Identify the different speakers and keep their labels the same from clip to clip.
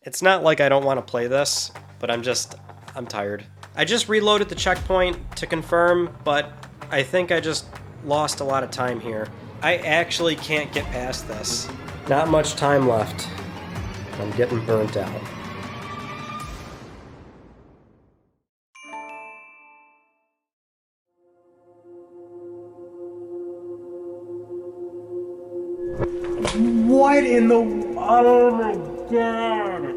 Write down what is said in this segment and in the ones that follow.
Speaker 1: It's not like I don't want to play this, but I'm tired. I just reloaded the checkpoint to confirm, but I think I just lost a lot of time here. I actually can't get past this. Not much time left. I'm getting burnt out. What in the... Oh my god!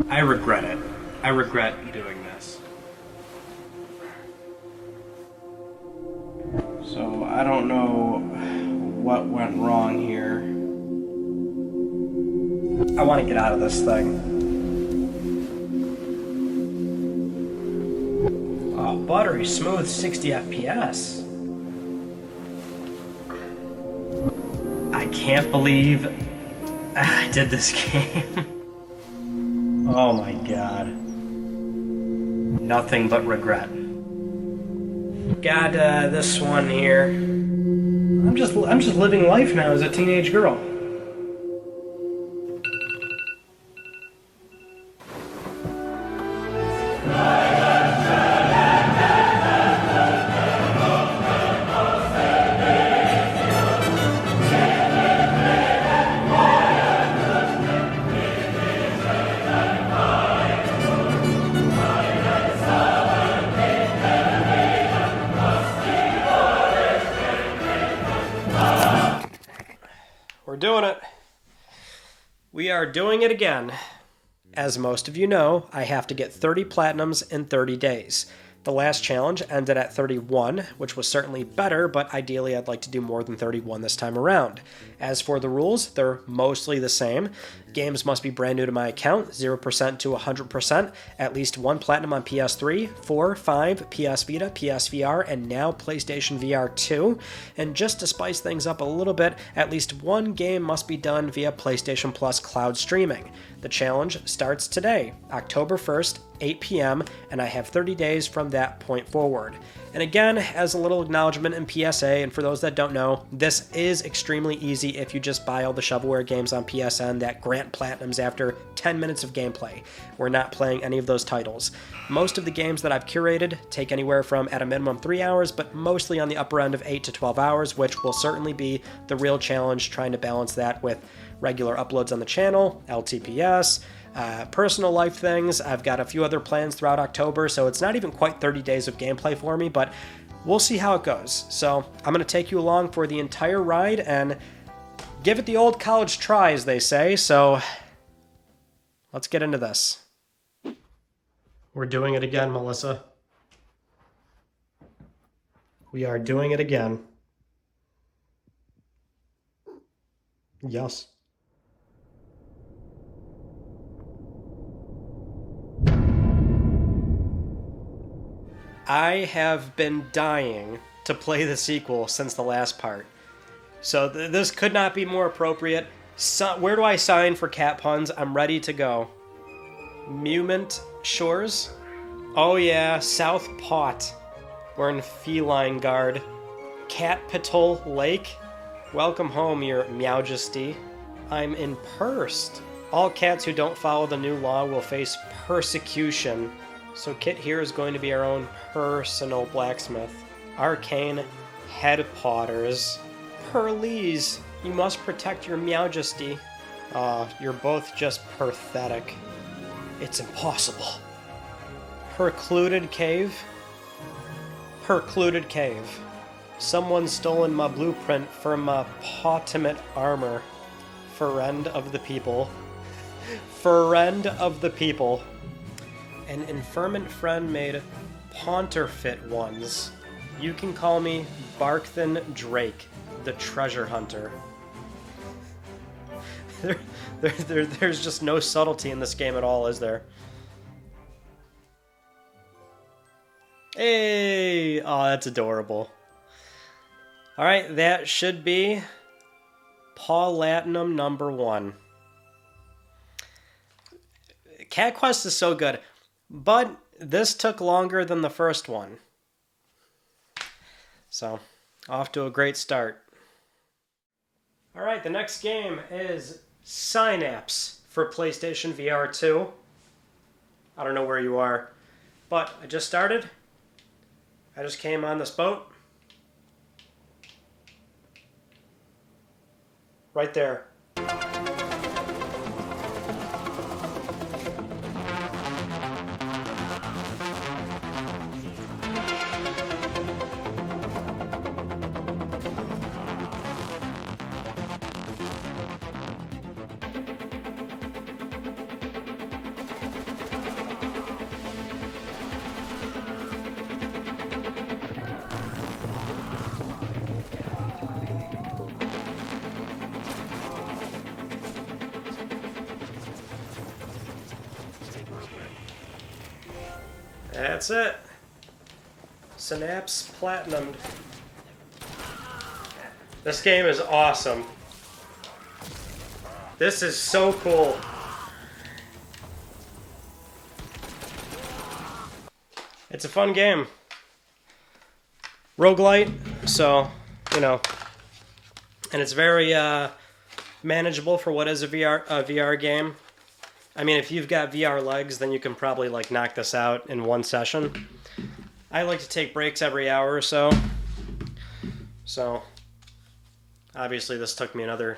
Speaker 1: I regret it. I regret doing this. So, I don't know what went wrong here. I want to get out of this thing. Oh, buttery smooth 60 FPS. I can't believe I did this game. Oh my god. Nothing but regret. Got this one here. I'm just living life now as a teenage girl. We're doing it. We are doing it again. As most of you know, I have to get 30 platinums in 30 days. The last challenge ended at 31, which was certainly better, but ideally I'd like to do more than 31 this time around. As for the rules, they're mostly the same. Games must be brand new to my account, 0% to 100%, at least one platinum on PS3, 4, 5, PS Vita, PS VR, and now PlayStation VR2. And just to spice things up a little bit, at least one game must be done via PlayStation Plus cloud streaming. The challenge starts today, October 1st, 8 p.m., and I have 30 days from that point forward. And again, as a little acknowledgement in PSA, and for those that don't know, this is extremely easy if you just buy all the shovelware games on PSN that grant platinums after 10 minutes of gameplay. We're not playing any of those titles. Most of the games that I've curated take anywhere from at a minimum 3 hours, but mostly on the upper end of 8 to 12 hours, which will certainly be the real challenge, trying to balance that with regular uploads on the channel, LTPS, personal life things. I've got a few other plans throughout October, so it's not even quite 30 days of gameplay for me, but we'll see how it goes. So I'm going to take you along for the entire ride and give it the old college try, as they say, so let's get into this. We're doing it again, Melissa. We are doing it again. Yes. I have been dying to play the sequel since the last part. So this could not be more appropriate. Where do I sign for cat puns? I'm ready to go. Mewment Shores? Oh yeah, South Pot. We're in Feline Guard. Catpital Lake? Welcome home, your Meowjesty. I'm in Pursed. All cats who don't follow the new law will face persecution. So Kit here is going to be our own personal blacksmith. Arcane Head Potters. Perlise, you must protect your Meowjesty. You're both just pathetic. It's impossible. Percluded Cave? Percluded Cave. Someone's stolen my blueprint for my Potimate armor. Friend of the people. Friend of the people. An infirmant friend made Ponterfit ones. You can call me Barkthan Drake, the treasure hunter. There's just no subtlety in this game at all, is there? Hey! Oh, that's adorable. Alright, that should be Paw Latinum number 1. Cat Quest is so good. But this took longer than the first one. So, off to a great start. Alright, the next game is Synapse for PlayStation VR2. I don't know where you are, but I just started. I just came on this boat. Right there. That's it. Synapse Platinumed. This game is awesome. This is so cool. It's a fun game. Roguelite, so, you know, and it's very manageable for what is a VR game. I mean, if you've got VR legs, then you can probably, like, knock this out in one session. I like to take breaks every hour or so. So, obviously this took me another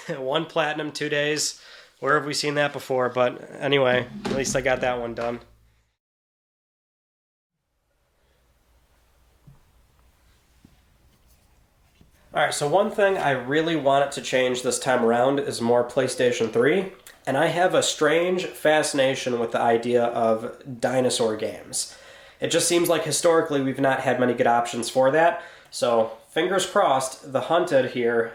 Speaker 1: 1 platinum, 2 days. Where have we seen that before? But anyway, at least I got that one done. Alright, so one thing I really wanted to change this time around is more PlayStation 3. And I have a strange fascination with the idea of dinosaur games. It just seems like historically we've not had many good options for that. So, fingers crossed, The Hunted here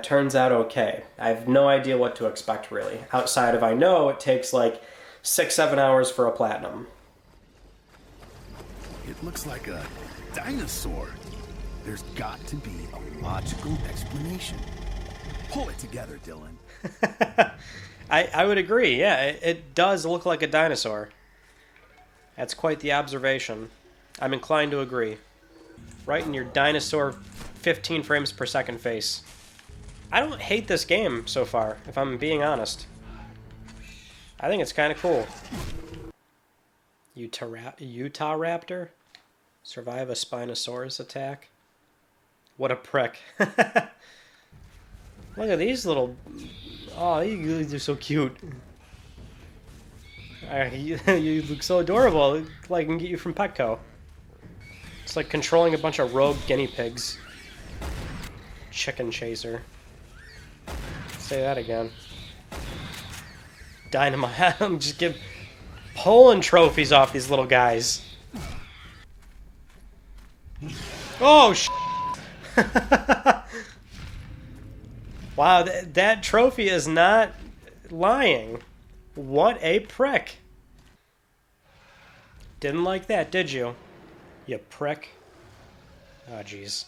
Speaker 1: turns out okay. I have no idea what to expect, really. Outside of I know it takes like 6-7 hours for a platinum.
Speaker 2: It looks like a dinosaur. There's got to be a logical explanation. Pull it together, Dylan.
Speaker 1: I would agree, yeah. It does look like a dinosaur. That's quite the observation. I'm inclined to agree. Right in your dinosaur 15 frames per second face. I don't hate this game so far, if I'm being honest. I think it's kind of cool. Utah Raptor? Survive a Spinosaurus attack? What a prick. Look at these little... Oh, you guys are so cute. You look so adorable. Like I can get you from Petco. It's like controlling a bunch of rogue guinea pigs. Chicken chaser. Say that again. Dynamite. I'm just pulling trophies off these little guys. Oh, Wow, that trophy is not lying. What a prick. Didn't like that, did you? You prick. Oh, jeez.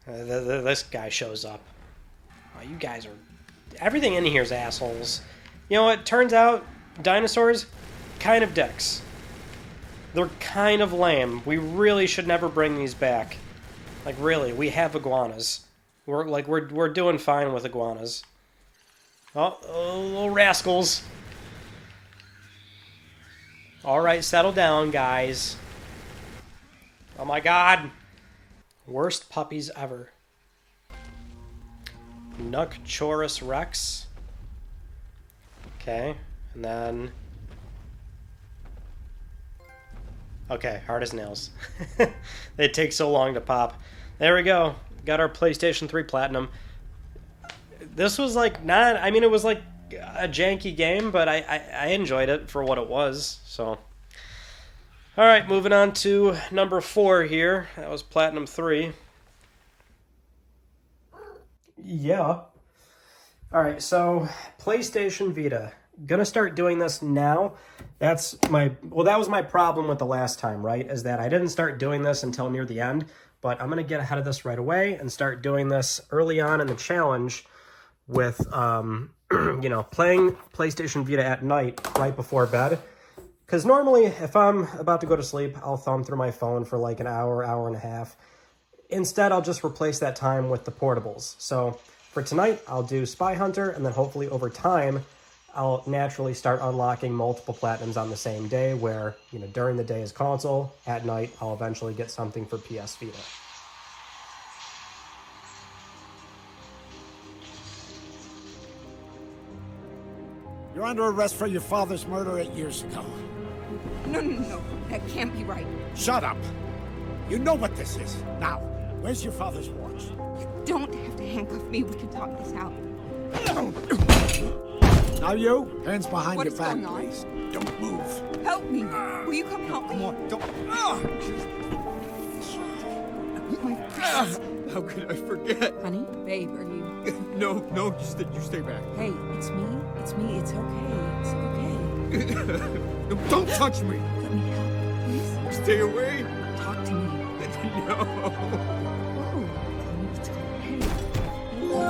Speaker 1: This guy shows up. Oh, you guys are... Everything in here is assholes. You know what? Turns out, dinosaurs, kind of dicks. They're kind of lame. We really should never bring these back. Like, really, we have iguanas. We're doing fine with iguanas. Oh, little rascals. Alright, settle down, guys. Oh my god. Worst puppies ever. Nukchorus Rex. Okay, and then... Okay, hard as nails. They take so long to pop. There we go. Got our PlayStation 3 Platinum. This was like not... I mean, it was like a janky game, but I enjoyed it for what it was, so... Alright, moving on to number 4 here. That was Platinum 3. Yeah. Alright, so PlayStation Vita. Gonna start doing this now. That's my... Well, that was my problem with the last time, right? Is that I didn't start doing this until near the end. But I'm going to get ahead of this right away and start doing this early on in the challenge with, you know, playing PlayStation Vita at night right before bed. Because normally, if I'm about to go to sleep, I'll thumb through my phone for like an hour, hour and a half. Instead, I'll just replace that time with the portables. So for tonight, I'll do Spy Hunter, and then hopefully over time, I'll naturally start unlocking multiple platinums on the same day where, you know, during the day is console, at night, I'll eventually get something for PS Vita.
Speaker 3: You're under arrest for your father's murder 8 years ago.
Speaker 4: No. That can't be right.
Speaker 3: Shut up. You know what this is. Now, where's your father's watch?
Speaker 4: You don't have to handcuff me. We can talk this out.
Speaker 3: Now you, hands behind
Speaker 4: What
Speaker 3: your
Speaker 4: is
Speaker 3: back,
Speaker 4: going on?
Speaker 3: please. Don't move.
Speaker 4: Help me. Will you come help me?
Speaker 3: Come on, don't.
Speaker 4: My precious.
Speaker 5: How could I forget?
Speaker 4: Honey, babe, are you...
Speaker 5: No, you stay back.
Speaker 4: Hey, it's me. It's okay.
Speaker 5: No, don't touch me.
Speaker 4: Let me help, please.
Speaker 5: Stay away.
Speaker 4: Talk to me.
Speaker 5: No.
Speaker 4: Whoa.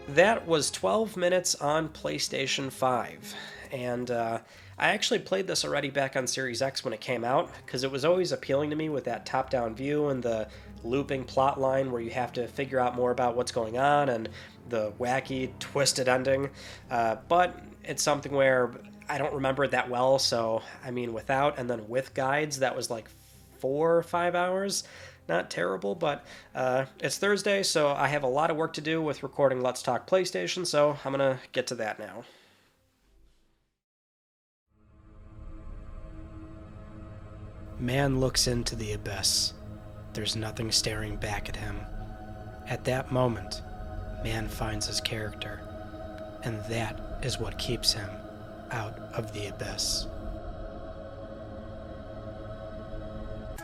Speaker 4: Hey.
Speaker 1: That was 12 minutes on PlayStation 5, and I actually played this already back on Series X when it came out, because it was always appealing to me with that top-down view and the looping plot line where you have to figure out more about what's going on and the wacky, twisted ending, but it's something where I don't remember it that well, so, I mean, without and then with guides, that was like 4 or 5 hours. Not terrible, but it's Thursday, so I have a lot of work to do with recording Let's Talk PlayStation, so I'm going to get to that now. Man looks into the abyss. There's nothing staring back at him. At that moment, man finds his character, and that is what keeps him out of the abyss.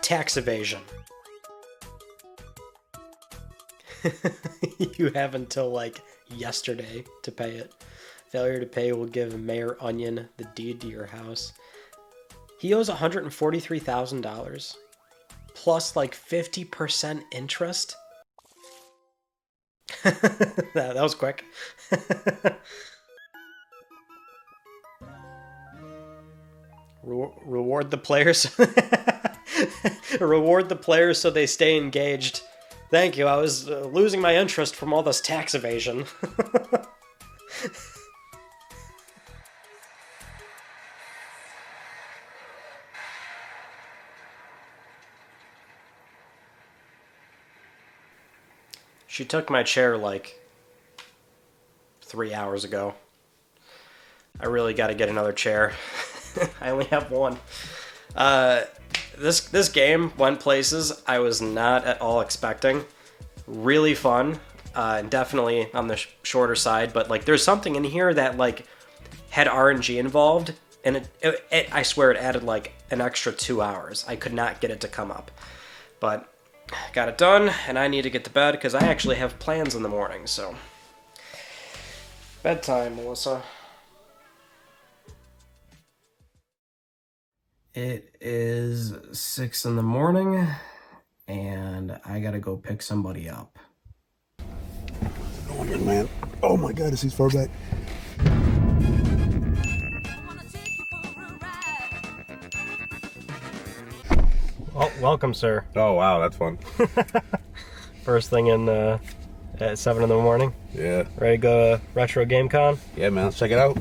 Speaker 1: Tax evasion. You have until like yesterday to pay it. Failure to pay will give Mayor Onion the deed to your house. He owes $143,000 plus like 50% interest. that was quick. Reward the players. Reward the players so they stay engaged. Thank you, I was losing my interest from all this tax evasion. She took my chair like 3 hours ago. I really gotta get another chair. I only have one. This game went places I was not at all expecting. Really fun, and definitely on the shorter side, but like there's something in here that like had RNG involved, and it I swear it added like an extra 2 hours. I could not get it to come up, but got it done, and I need to get to bed because I actually have plans in the morning, so bedtime, Melissa. It is 6 in the morning, and I gotta go pick somebody up.
Speaker 6: Oh, man. Oh my god, is he far back?
Speaker 1: Oh, welcome, sir.
Speaker 6: Oh wow, that's fun.
Speaker 1: First thing in at 7 in the morning.
Speaker 6: Yeah.
Speaker 1: Ready to go to RetroGameCon?
Speaker 6: Yeah, man, let's check it out. I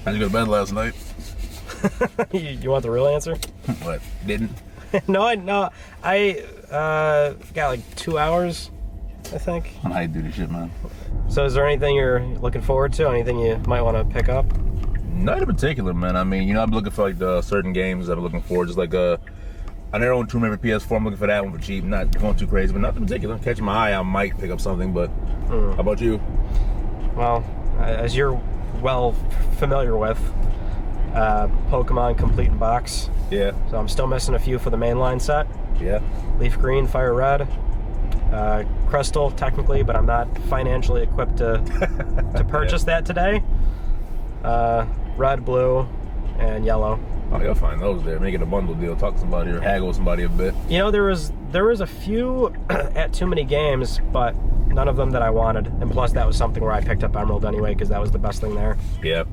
Speaker 6: had to go to bed last night.
Speaker 1: You want the real answer?
Speaker 6: What? Didn't?
Speaker 1: No, I got like 2 hours, I think.
Speaker 6: I know how you do this shit, man.
Speaker 1: So is there anything you're looking forward to? Anything you might want to pick up?
Speaker 6: Not in particular, man. I mean, you know, I'm looking for like the certain games that I'm looking for. Just like I never owned Tomb Raider PS4. I'm looking for that one for cheap. Not going too crazy, but nothing in particular. Catching my eye, I might pick up something. But how about you?
Speaker 1: Well, as you're well familiar with, Pokemon Complete in Box.
Speaker 6: Yeah.
Speaker 1: So I'm still missing a few for the mainline set.
Speaker 6: Yeah.
Speaker 1: Leaf Green, Fire Red, Crystal technically, but I'm not financially equipped to purchase that today. Red, Blue, and Yellow.
Speaker 6: Oh, you'll find those there. Make it a bundle deal. Talk to somebody or haggle with somebody a bit.
Speaker 1: You know, there was a few at Too Many Games, but None of them that I wanted. And plus, that was something where I picked up Emerald anyway, because that was the best thing there.
Speaker 6: Yeah.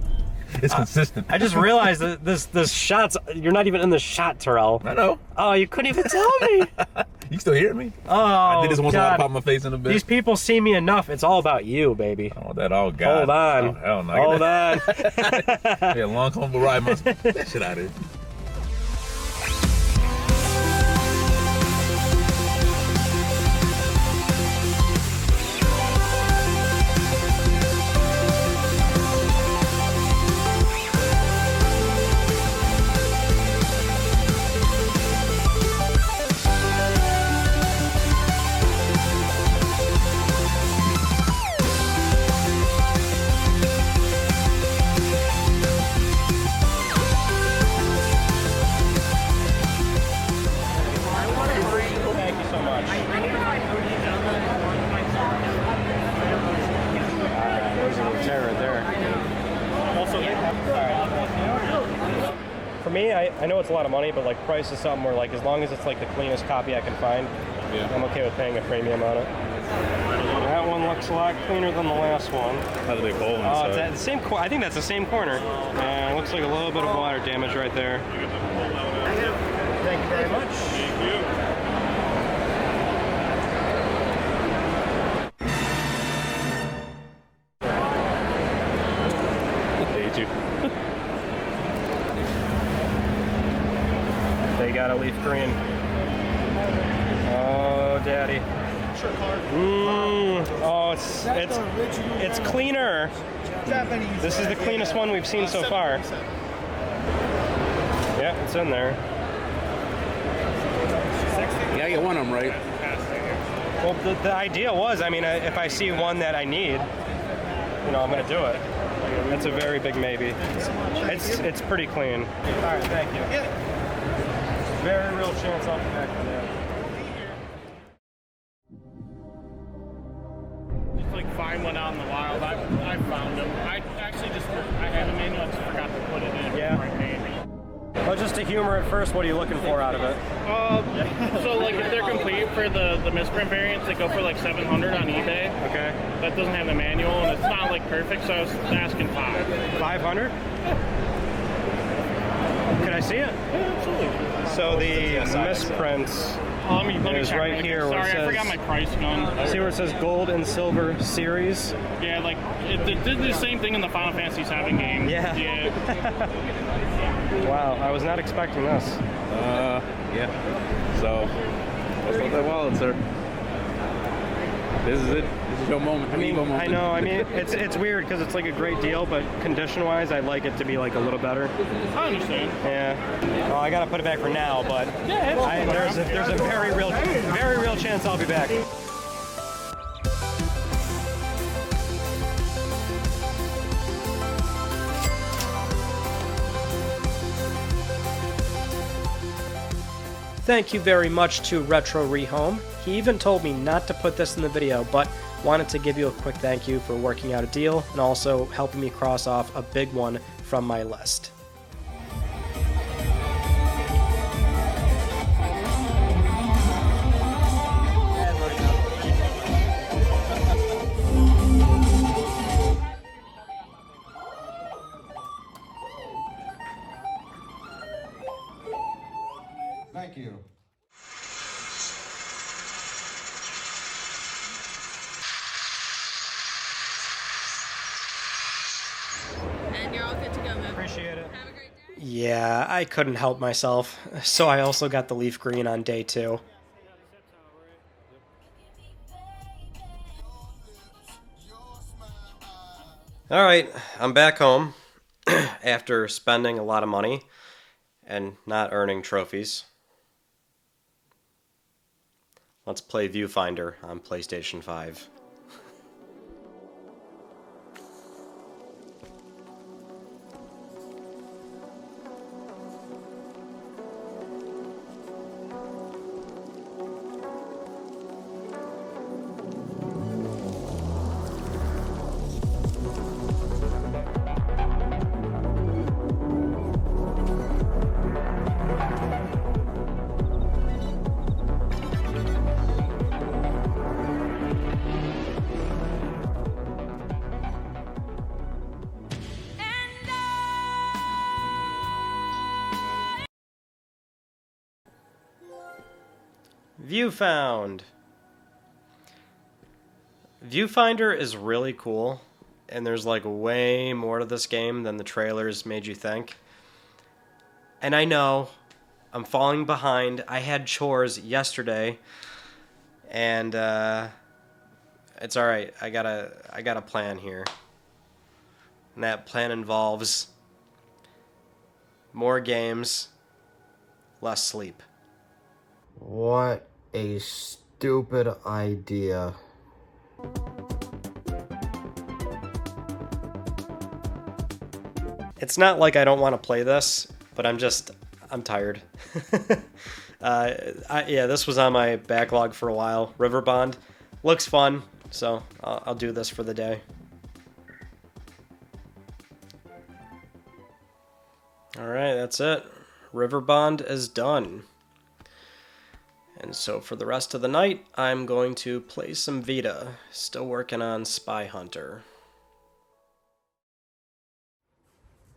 Speaker 6: It's consistent.
Speaker 1: I just realized that this shot's... You're not even in the shot, Terell.
Speaker 6: I know.
Speaker 1: Oh, you couldn't even tell me.
Speaker 6: You still hear me?
Speaker 1: Oh,
Speaker 6: I did this once
Speaker 1: God.
Speaker 6: I pop my face in a bit.
Speaker 1: These people see me enough. It's all about you, baby.
Speaker 6: Oh, that all God.
Speaker 1: Hold on.
Speaker 6: Oh, hell no.
Speaker 1: Hold on.
Speaker 6: Yeah, long comfortable ride. Get that shit out of here.
Speaker 1: For me, I know it's a lot of money, but like price is something where like as long as it's like the cleanest copy I can find, yeah. I'm okay with paying a premium on it. That one looks a lot cleaner than the last one.
Speaker 6: That's a big hole in the
Speaker 1: side. It's at the same. I think that's the same corner. And it looks like a little bit of water damage right there. Thank you very much. Thank you. They got a leaf green. Oh, daddy. Oh, it's cleaner. This is the cleanest one we've seen so far. Yeah, it's in there.
Speaker 7: Yeah, I get one of them right.
Speaker 1: Well, the idea was, I mean, if I see one that I need, you know, I'm gonna do it. That's a very big maybe. It's pretty clean. All right, thank you. Very real chance I'll be back for that.
Speaker 8: Just like find one out in the wild. I found them. I actually I had a manual, I just forgot to put it in.
Speaker 1: Yeah.
Speaker 8: Right name.
Speaker 1: Well, just to humor it first, what are you looking for out of it?
Speaker 8: So like if they're complete for the misprint variants, they go for like $700 on eBay.
Speaker 1: Okay.
Speaker 8: That doesn't have the manual and it's not like perfect, so I was asking
Speaker 1: $500? Could I see it?
Speaker 8: Yeah, absolutely.
Speaker 1: So the misprints
Speaker 8: let me
Speaker 1: is
Speaker 8: check
Speaker 1: right here.
Speaker 8: Sorry,
Speaker 1: where it says,
Speaker 8: I forgot my price gun.
Speaker 1: See where it says gold and silver series?
Speaker 8: Yeah, like it did the same thing in the Final Fantasy VII game.
Speaker 1: Yeah. Wow, I was not expecting this.
Speaker 7: Yeah. So, that's not that wallet, sir. This is it. This is your moment.
Speaker 1: I mean, I know. I mean, it's weird because it's like a great deal, but condition-wise, I'd like it to be like a little better.
Speaker 8: I understand.
Speaker 1: Yeah. Oh, I gotta put it back for now, but
Speaker 8: yeah,
Speaker 1: there's a very real chance I'll be back. Thank you very much to Retro Rehome. He even told me not to put this in the video, but wanted to give you a quick thank you for working out a deal and also helping me cross off a big one from my list.
Speaker 9: Thank you.
Speaker 10: And you're all good to go, man.
Speaker 1: Appreciate it.
Speaker 10: Have a great day.
Speaker 1: Yeah, I couldn't help myself, so I also got the leaf green on day 2. Alright, I'm back home after spending a lot of money and not earning trophies. Let's play Viewfinder on PlayStation 5. View found. Viewfinder is really cool, and there's like way more to this game than the trailers made you think. And I know I'm falling behind. I had chores yesterday, and it's all right. I got a plan here, and that plan involves more games, less sleep.
Speaker 9: What a stupid idea.
Speaker 1: It's not like I don't want to play this, but I'm tired. Yeah, this was on my backlog for a while. River Bond looks fun, so I'll do this for the day. Alright, that's it. River Bond is done. And so for the rest of the night, I'm going to play some Vita. Still working on Spy Hunter.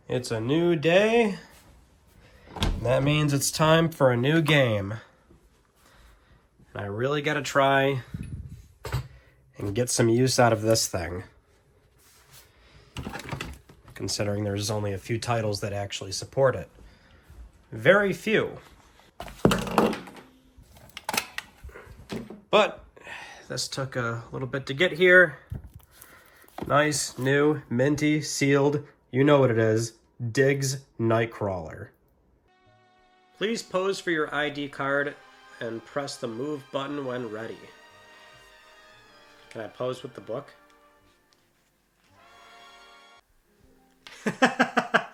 Speaker 1: It's a new day. That means it's time for a new game. And I really gotta try and get some use out of this thing. Considering there's only a few titles that actually support it. Very few. But this took a little bit to get here. Nice, new, minty, sealed, you know what it is, Diggs Nightcrawler. Please pose for your ID card and press the move button when ready. Can I pose with the book?
Speaker 3: I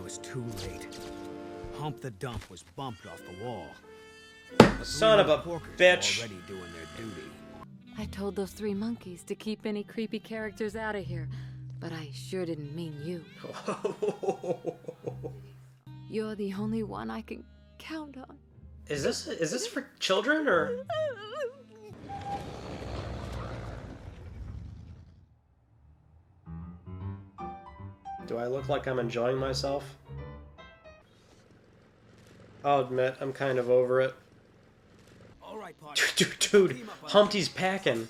Speaker 3: was too late. Hump the Dump was bumped off the wall.
Speaker 1: Son of a bitch.
Speaker 3: Already doing their duty.
Speaker 11: I told those 3 monkeys to keep any creepy characters out of here, but I sure didn't mean you. You're the only one I can count on.
Speaker 1: Is this for children or? Do I look like I'm enjoying myself? I'll admit, I'm kind of over it. Dude, Humpty's packing.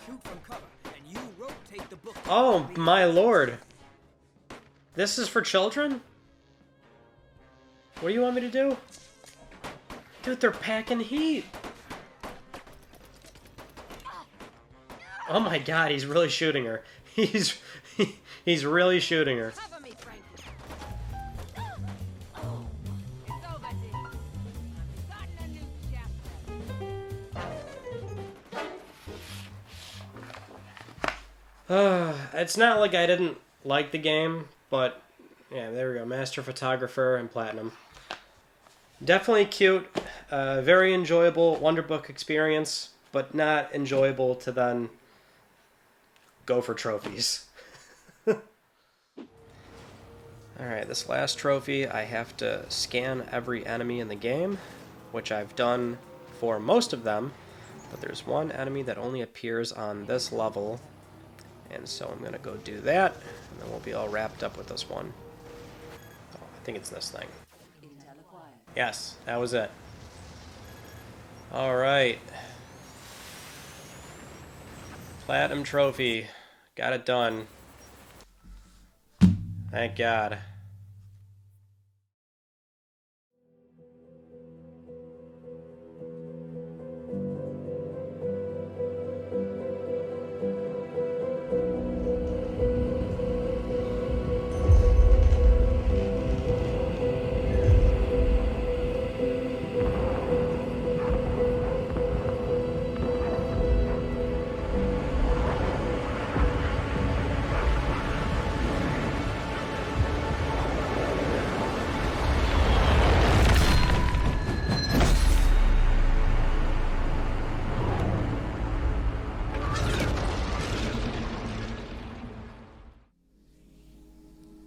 Speaker 1: Oh, my lord. This is for children? What do you want me to do? Dude, they're packing heat. Oh my god, he's really shooting her. He's really shooting her. It's not like I didn't like the game, but yeah, there we go. Master Photographer and Platinum. Definitely cute. Very enjoyable Wonderbook experience, but not enjoyable to then go for trophies. Alright, this last trophy, I have to scan every enemy in the game, which I've done for most of them, but there's one enemy that only appears on this level. And so I'm going to go do that, and then we'll be all wrapped up with this one. Oh, I think it's this thing. Yes, that was it. Alright. Platinum trophy. Got it done. Thank God.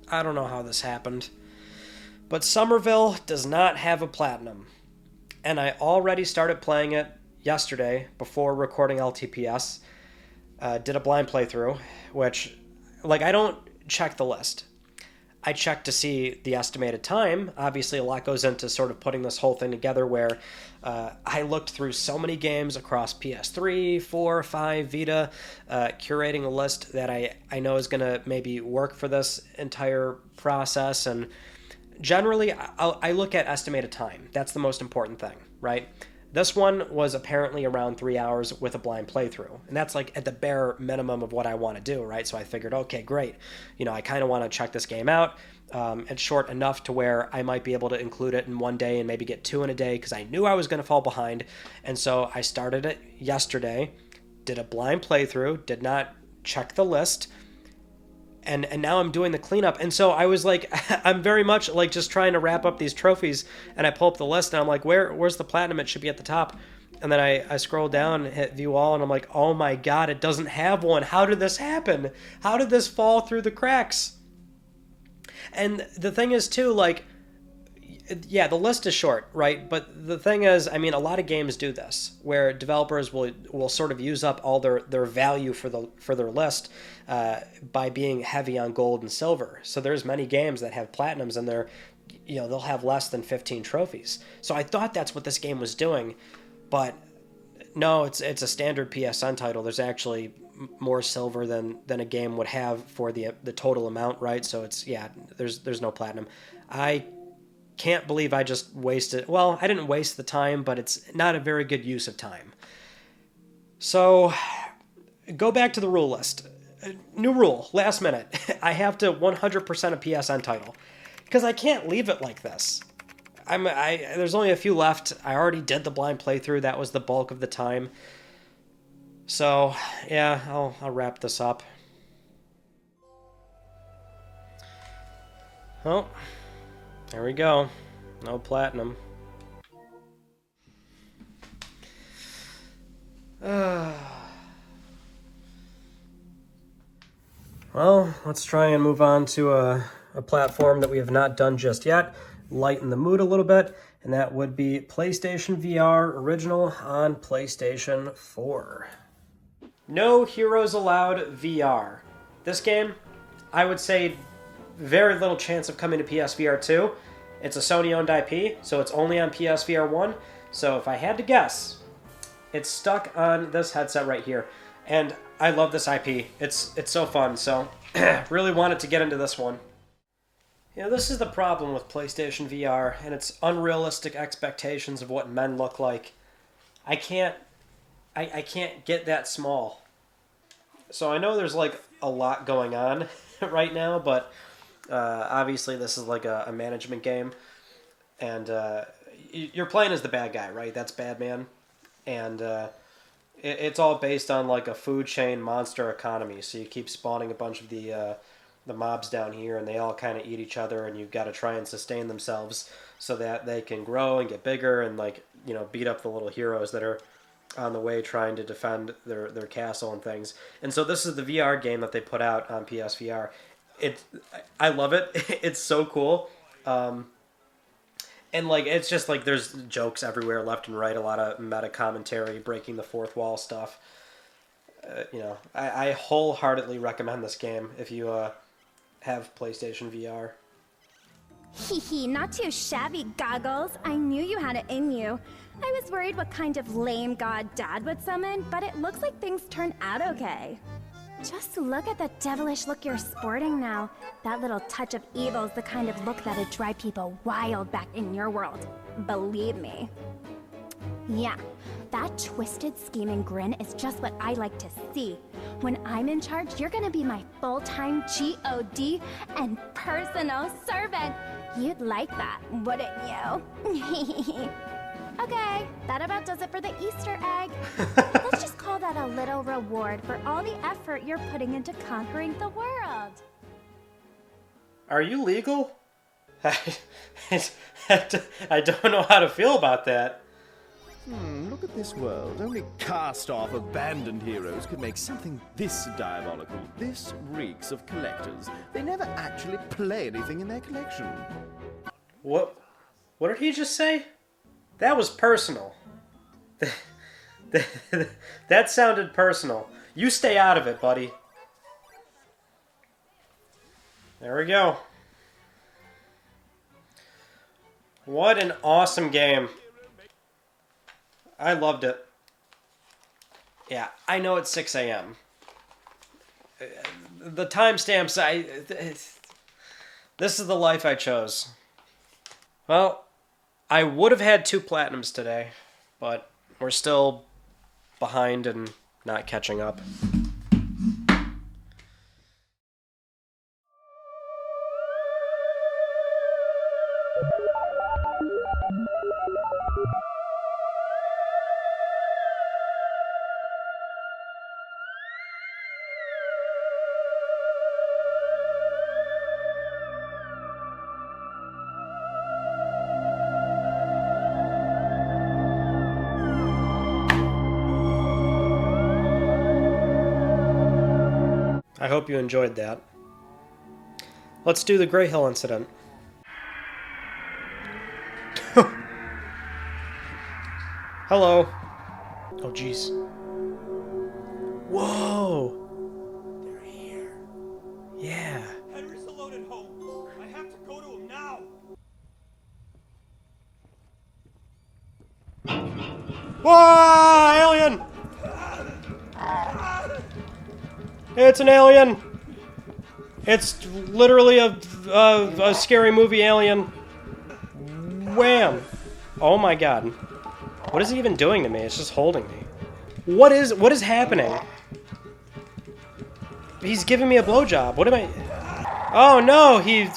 Speaker 1: I don't know how this happened, but Somerville does not have a platinum, and I already started playing it yesterday before recording LTPS. Did a blind playthrough, which, like, I don't check the list. I checked to see the estimated time. Obviously, a lot goes into sort of putting this whole thing together where I looked through so many games across PS3, 4, 5, Vita, curating a list that I know is going to maybe work for this entire process. And generally, I look at estimated time. That's the most important thing, right? This one was apparently around 3 hours with a blind playthrough. And that's like at the bare minimum of what I want to do, right? So I figured, okay, great. You know, I kind of want to check this game out. It's short enough to where I might be able to include it in one day and maybe get 2 in a day because I knew I was going to fall behind. And so I started it yesterday, did a blind playthrough, did not check the list, and now I'm doing the cleanup. And so I was like, I'm very much like just trying to wrap up these trophies, and I pull up the list and I'm like, where's the platinum? It should be at the top. And then I scroll down, hit view all, and I'm like, oh my god, it doesn't have one. How did this happen? How did this fall through the cracks? And the thing is too, like, yeah, the list is short, right? But the thing is, I mean, a lot of games do this, where developers will sort of use up all their value for their list by being heavy on gold and silver. So there's many games that have platinums and they'll have less than 15 trophies. So I thought that's what this game was doing, but no, it's a standard PSN title. There's actually more silver than a game would have for the total amount, right? So it's, yeah, there's no platinum. I can't believe I just wasted... Well, I didn't waste the time, but it's not a very good use of time. So, go back to the rule list. New rule, last minute. I have to 100% a PSN title. Because I can't leave it like this. There's only a few left. I already did the blind playthrough. That was the bulk of the time. So, yeah, I'll wrap this up. Well... there we go. No platinum. Well, let's try and move on to a platform that we have not done just yet. Lighten the mood a little bit, and that would be PlayStation VR Original on PlayStation 4. No Heroes Allowed VR. This game, I would say, very little chance of coming to PSVR2. It's a Sony-owned IP, so it's only on PSVR1. So if I had to guess, it's stuck on this headset right here. And I love this IP. It's so fun, so really wanted to get into this one. You know, this is the problem with PlayStation VR and its unrealistic expectations of what men look like. I can't get that small. So I know there's like a lot going on right now, but obviously this is like a management game, and you're playing as the bad guy, right? That's Badman, and it's all based on like a food chain monster economy. So you keep spawning a bunch of the mobs down here, and they all kind of eat each other, and you've got to try and sustain themselves so that they can grow and get bigger and, like, you know, beat up the little heroes that are on the way trying to defend their castle and things. And so this is the VR game that they put out on PSVR. I love it. It's so cool. And, like, it's just, like, there's jokes everywhere, left and right, a lot of meta commentary, breaking the fourth wall stuff. You know, I wholeheartedly recommend this game if you have PlayStation VR.
Speaker 12: Hee, not too shabby, Goggles. I knew you had it in you. I was worried what kind of lame god Dad would summon, but it looks like things turned out okay. Just look at the devilish look you're sporting now. That little touch of evil's the kind of look that'd drive people wild back in your world. Believe me. Yeah, that twisted, scheming grin is just what I like to see. When I'm in charge, you're gonna be my full-time G.O.D. and personal servant. You'd like that, wouldn't you? Okay, that about does it for the Easter egg. Let's just call that a little reward for all the effort you're putting into conquering the world.
Speaker 1: Are you legal? I don't know how to feel about that.
Speaker 2: Look at this world. Only cast-off, abandoned heroes could make something this diabolical. This reeks of collectors. They never actually play anything in their collection.
Speaker 1: What did he just say? That was personal. That sounded personal. You stay out of it, buddy. There we go. What an awesome game. I loved it. Yeah, I know it's 6 a.m. The timestamps, this is the life I chose. Well, I would have had 2 platinums today, but we're still behind and not catching up. I hope you enjoyed that. Let's do the GREYHILL incident. Hello. Oh, jeez. Whoa.
Speaker 13: They're here.
Speaker 1: Yeah.
Speaker 13: Henry's alone at home. I have to go to him now.
Speaker 1: Whoa! Alien! It's an alien! It's literally a scary movie alien. Wham! Oh my god. What is he even doing to me? It's just holding me. What is happening? He's giving me a blowjob. What am I... Oh no! He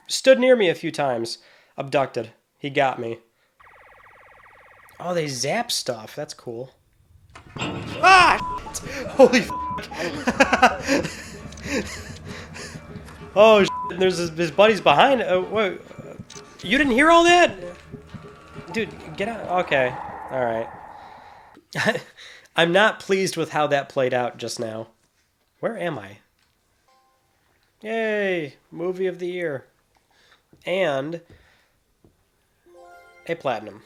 Speaker 1: stood near me a few times. Abducted. He got me. Oh, they zap stuff. That's cool. Ah! Holy f***. Oh, shit. There's his buddies behind. Wait. You didn't hear all that? Dude, get out. Okay. Alright. I'm not pleased with how that played out just now. Where am I? Yay! Movie of the year. And a platinum.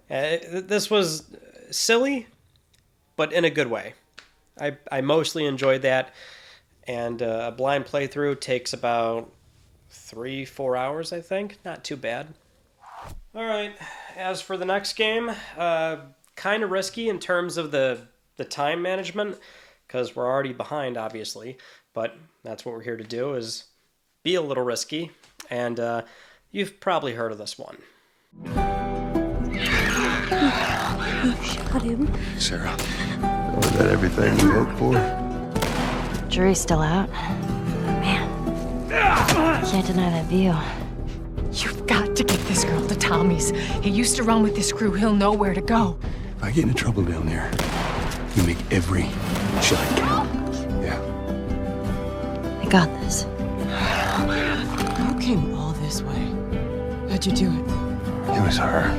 Speaker 1: This was silly, but in a good way. I mostly enjoyed that, and a blind playthrough takes about 3-4 hours, I think. Not too bad. Alright, as for the next game, kind of risky in terms of the time management, because we're already behind, obviously, but that's what we're here to do, is be a little risky, and you've probably heard of this one.
Speaker 4: Shot him.
Speaker 14: Sarah, was that everything you hoped for?
Speaker 15: Jury's still out. Man, can't deny that view.
Speaker 16: You've got to get this girl to Tommy's. He used to run with this crew. He'll know where to go.
Speaker 14: If I get into trouble down there, you make every shot count. Yeah.
Speaker 15: I got this.
Speaker 16: You came all this way. How'd you do it?
Speaker 14: It was her.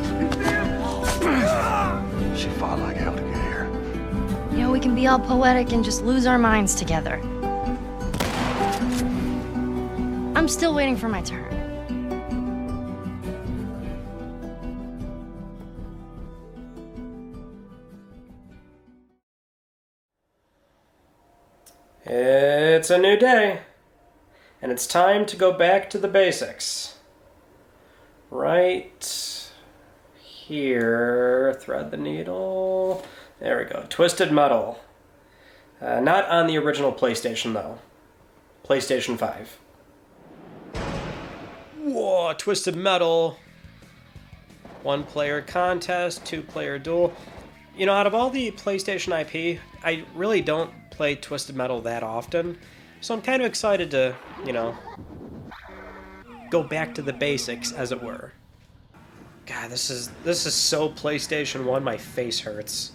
Speaker 14: She fought like hell to get here.
Speaker 15: You know, we can be all poetic and just lose our minds together. I'm still waiting for my turn.
Speaker 1: It's a new day, and it's time to go back to the basics. Right here, thread the needle. There we go. Twisted Metal. Not on the original PlayStation, though. PlayStation 5. Whoa, Twisted Metal. 1-player contest, 2-player duel. You know, out of all the PlayStation IP, I really don't play Twisted Metal that often, so I'm kind of excited to, you know, go back to the basics, as it were. God, this is so PlayStation 1, my face hurts.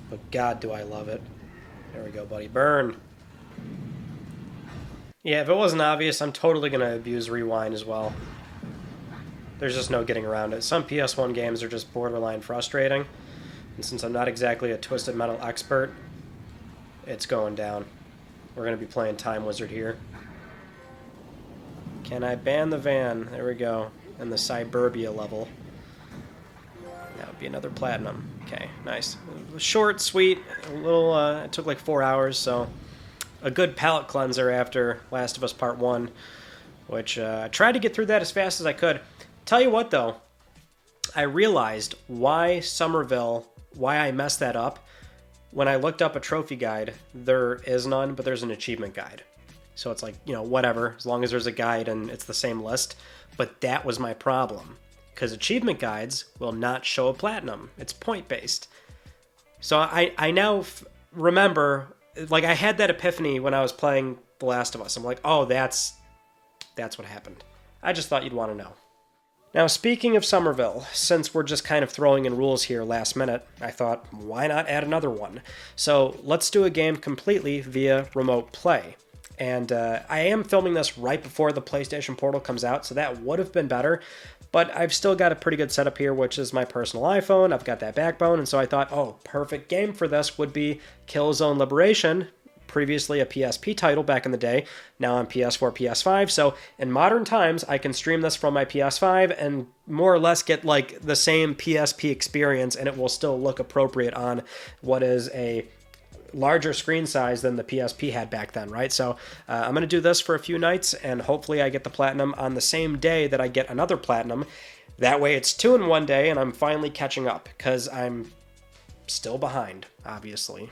Speaker 1: But God, do I love it. There we go, buddy. Burn. Yeah, if it wasn't obvious, I'm totally going to abuse Rewind as well. There's just no getting around it. Some PS1 games are just borderline frustrating, and since I'm not exactly a Twisted Metal expert, it's going down. We're going to be playing Time Wizard here. Can I ban the van? There we go. And the Cyberbia level. That would be another platinum. Okay, nice. Short, sweet, a little, it took like 4 hours, so a good palate cleanser after Last of Us Part 1. which I tried to get through that as fast as I could. Tell you what, though, I realized why I messed that up. When I looked up a trophy guide, there is none, but there's an achievement guide. So it's like, you know, whatever, as long as there's a guide and it's the same list. But that was my problem, because achievement guides will not show a platinum. It's point-based. So I now remember, like, I had that epiphany when I was playing The Last of Us. I'm like, oh, that's what happened. I just thought you'd want to know. Now, speaking of Somerville, since we're just kind of throwing in rules here last minute, I thought, why not add another one? So let's do a game completely via remote play. And I am filming this right before the PlayStation Portal comes out, so that would have been better. But I've still got a pretty good setup here, which is my personal iPhone. I've got that backbone, and so I thought, oh, perfect game for this would be Killzone Liberation, previously a PSP title back in the day, now on PS4, PS5. So in modern times, I can stream this from my PS5 and more or less get like the same PSP experience, and it will still look appropriate on what is a larger screen size than the PSP had back then, right? So I'm going to do this for a few nights, and hopefully I get the platinum on the same day that I get another platinum. That way it's 2 in one day, and I'm finally catching up, because I'm still behind, obviously.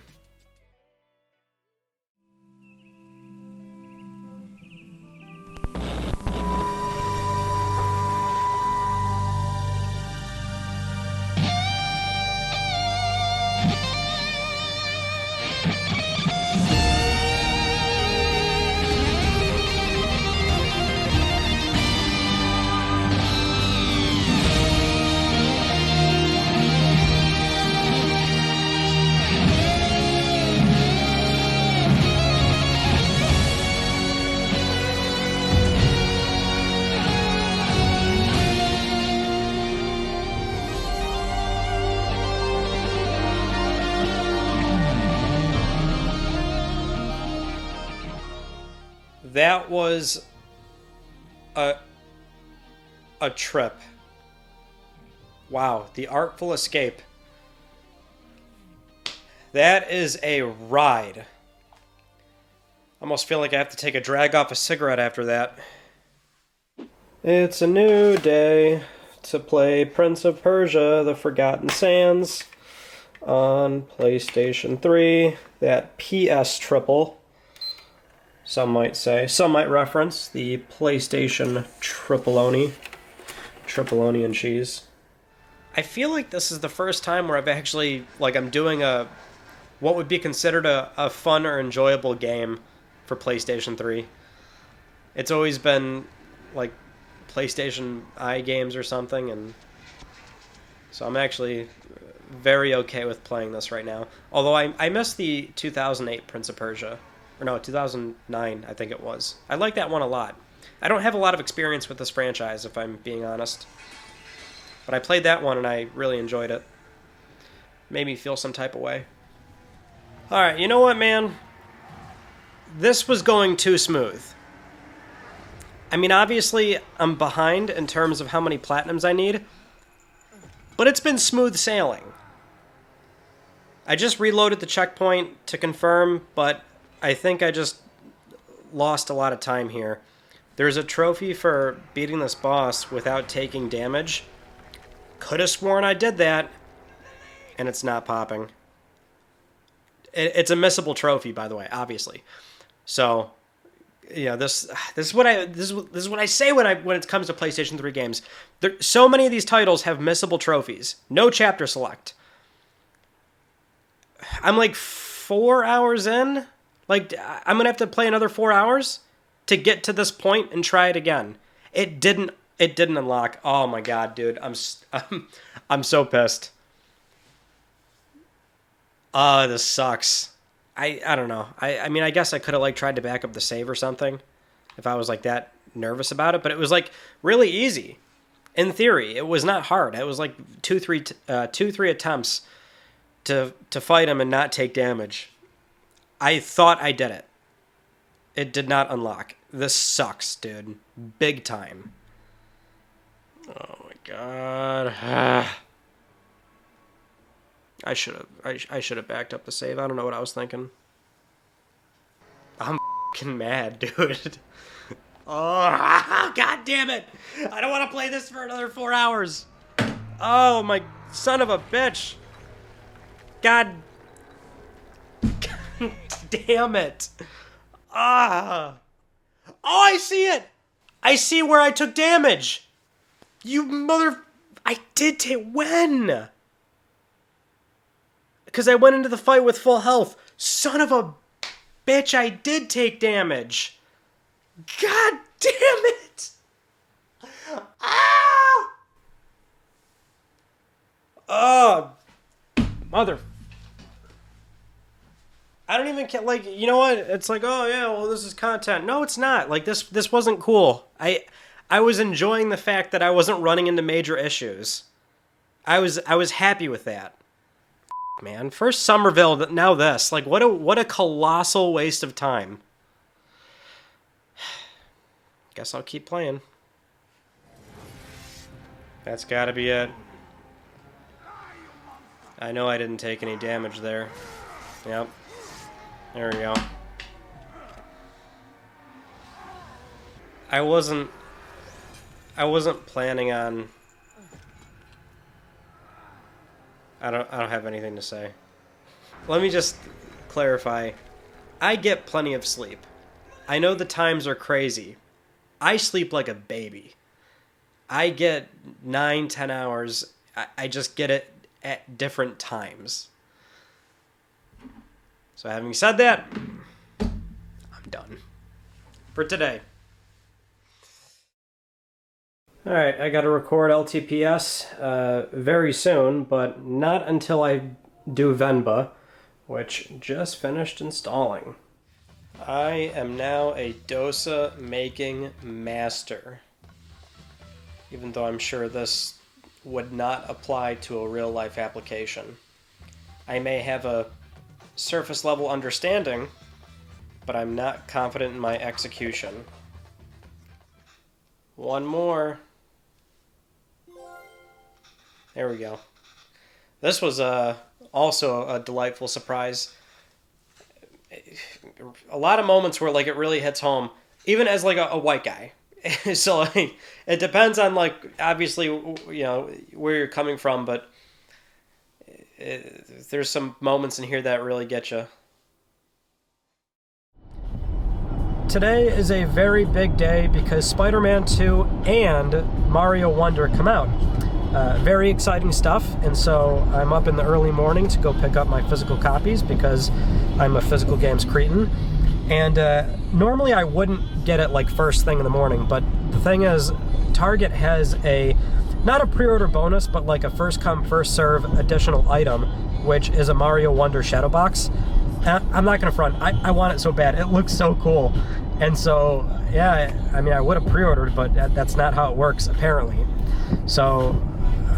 Speaker 1: That was a trip. Wow, the Artful Escape. That is a ride. I almost feel like I have to take a drag off a cigarette after that. It's a new day to play Prince of Persia: The Forgotten Sands on PlayStation 3. That PS triple. Some might say. Some might reference the PlayStation Triploni. Triploni and cheese. I feel like this is the first time where I've actually, like, I'm doing what would be considered a fun or enjoyable game for PlayStation 3. It's always been, like, PlayStation Eye games or something, and so I'm actually very okay with playing this right now. Although I miss the 2008 Prince of Persia. Or no, 2009, I think it was. I like that one a lot. I don't have a lot of experience with this franchise, if I'm being honest. But I played that one and I really enjoyed it. Made me feel some type of way. Alright, you know what, man? This was going too smooth. I mean, obviously, I'm behind in terms of how many platinums I need. But it's been smooth sailing. I just reloaded the checkpoint to confirm, but I think I just lost a lot of time here. There's a trophy for beating this boss without taking damage. Could have sworn I did that, and it's not popping. It's a missable trophy, by the way, obviously. So, you know, this is what I say when it comes to PlayStation 3 games. So many of these titles have missable trophies. No chapter select. I'm like 4 hours in. Like, I'm going to have to play another 4 hours to get to this point and try it again. It didn't unlock. Oh my god, dude. I'm so pissed. This sucks. I don't know. I mean, I guess I could have, like, tried to back up the save or something if I was, like, that nervous about it, but it was, like, really easy. In theory, it was not hard. It was, like, 2-3 attempts to fight him and not take damage. I thought I did it. It did not unlock. This sucks, dude. Big time. Oh my god. I should have backed up the save. I don't know what I was thinking. I'm fucking mad, dude. Oh, God damn it! I don't want to play this for another 4 hours. Oh, my son of a bitch. God damn it. Ah. Oh, I see it. I see where I took damage. You mother... I did take... When? Because I went into the fight with full health. Son of a bitch, I did take damage. God damn it. Ah! Oh, mother... I don't even care, like, you know what? It's like, oh yeah, well, this is content. No, it's not. Like, this wasn't cool. I was enjoying the fact that I wasn't running into major issues. I was happy with that. Man, first Somerville, now this. Like, what a colossal waste of time. Guess I'll keep playing. That's gotta be it. I know I didn't take any damage there. Yep. There we go. I wasn't planning on... I don't have anything to say. Let me just clarify. I get plenty of sleep. I know the times are crazy. I sleep like a baby. I get 9-10 hours. I just get it at different times. So having said that, I'm done for today. Alright, I gotta record LTPS very soon, but not until I do Venba, which just finished installing. I am now a dosa making master. Even though I'm sure this would not apply to a real life application. I may have a surface level understanding, but I'm not confident in my execution. One more. There we go. This was also a delightful surprise. A lot of moments where like it really hits home, even as like a white guy. So like, it depends on like obviously you know where you're coming from, but there's some moments in here that really get you. Today is a very big day because Spider-Man 2 and Mario Wonder come out. Very exciting stuff, and so I'm up in the early morning to go pick up my physical copies because I'm a physical games cretin. And normally I wouldn't get it like first thing in the morning, but the thing is, Target has not a pre-order bonus, but like a first come, first serve additional item, which is a Mario Wonder Shadow Box. I'm not gonna front, I want it so bad, it looks so cool. And so, yeah, I mean, I would have pre-ordered, but that's not how it works, apparently. So,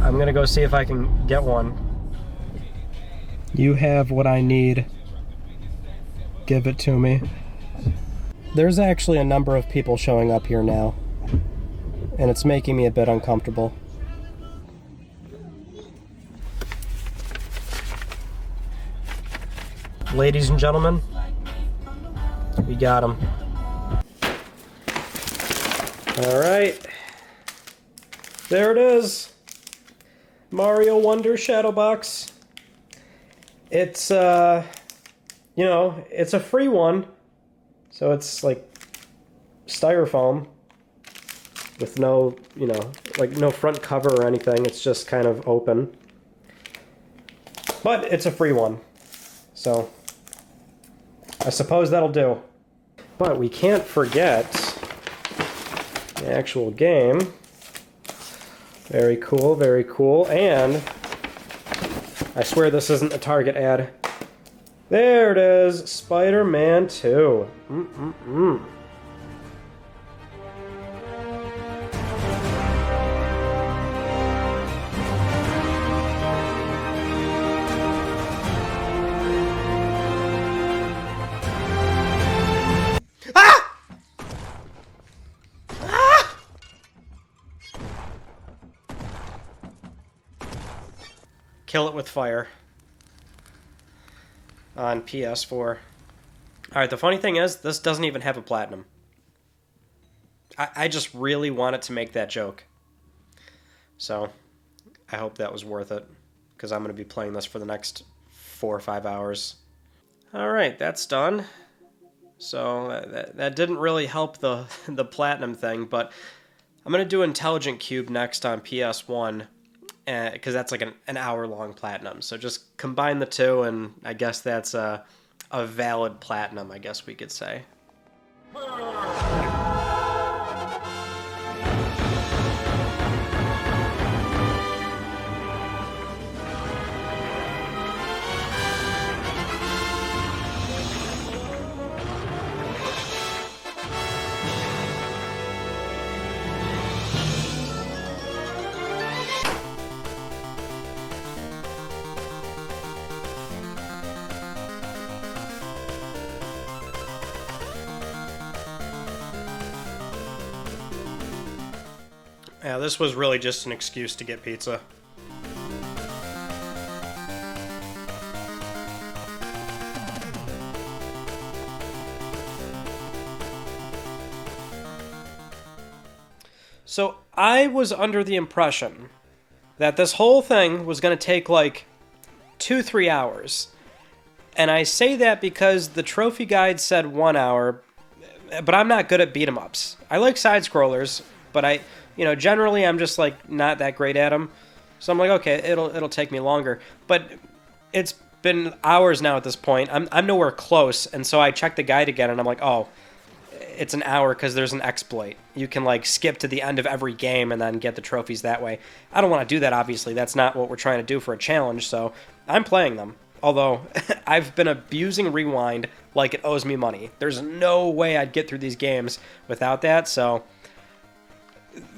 Speaker 1: I'm gonna go see if I can get one. You have what I need. Give it to me. There's actually a number of people showing up here now, and it's making me a bit uncomfortable. Ladies and gentlemen, we got him. Alright. There it is. Mario Wonder Shadow Box. It's, you know, it's a free one. So it's like styrofoam with no, you know, like no front cover or anything. It's just kind of open. But it's a free one. So I suppose that'll do. But we can't forget the actual game. Very cool, very cool. And I swear this isn't a Target ad. There it is, Spider-Man 2. Kill it with fire. On PS4. Alright, the funny thing is, this doesn't even have a platinum. I just really wanted to make that joke. So I hope that was worth it, because I'm going to be playing this for the next 4 or 5 hours. Alright, that's done. So that didn't really help the platinum thing, but I'm going to do Intelligent Cube next on PS1, because that's like an hour-long platinum. So just combine the two, and I guess that's a valid platinum, I guess we could say. Yeah, this was really just an excuse to get pizza. So I was under the impression that this whole thing was going to take like 2-3 hours. And I say that because the trophy guide said 1 hour, but I'm not good at beat 'em ups. I like side scrollers, but generally I'm just like not that great at them. So I'm like, okay, it'll take me longer. But it's been hours now at this point. I'm nowhere close, and so I checked the guide again, and I'm like, oh, it's an hour because there's an exploit. You can like skip to the end of every game and then get the trophies that way. I don't want to do that, obviously. That's not what we're trying to do for a challenge, so I'm playing them. Although, I've been abusing Rewind like it owes me money. There's no way I'd get through these games without that, so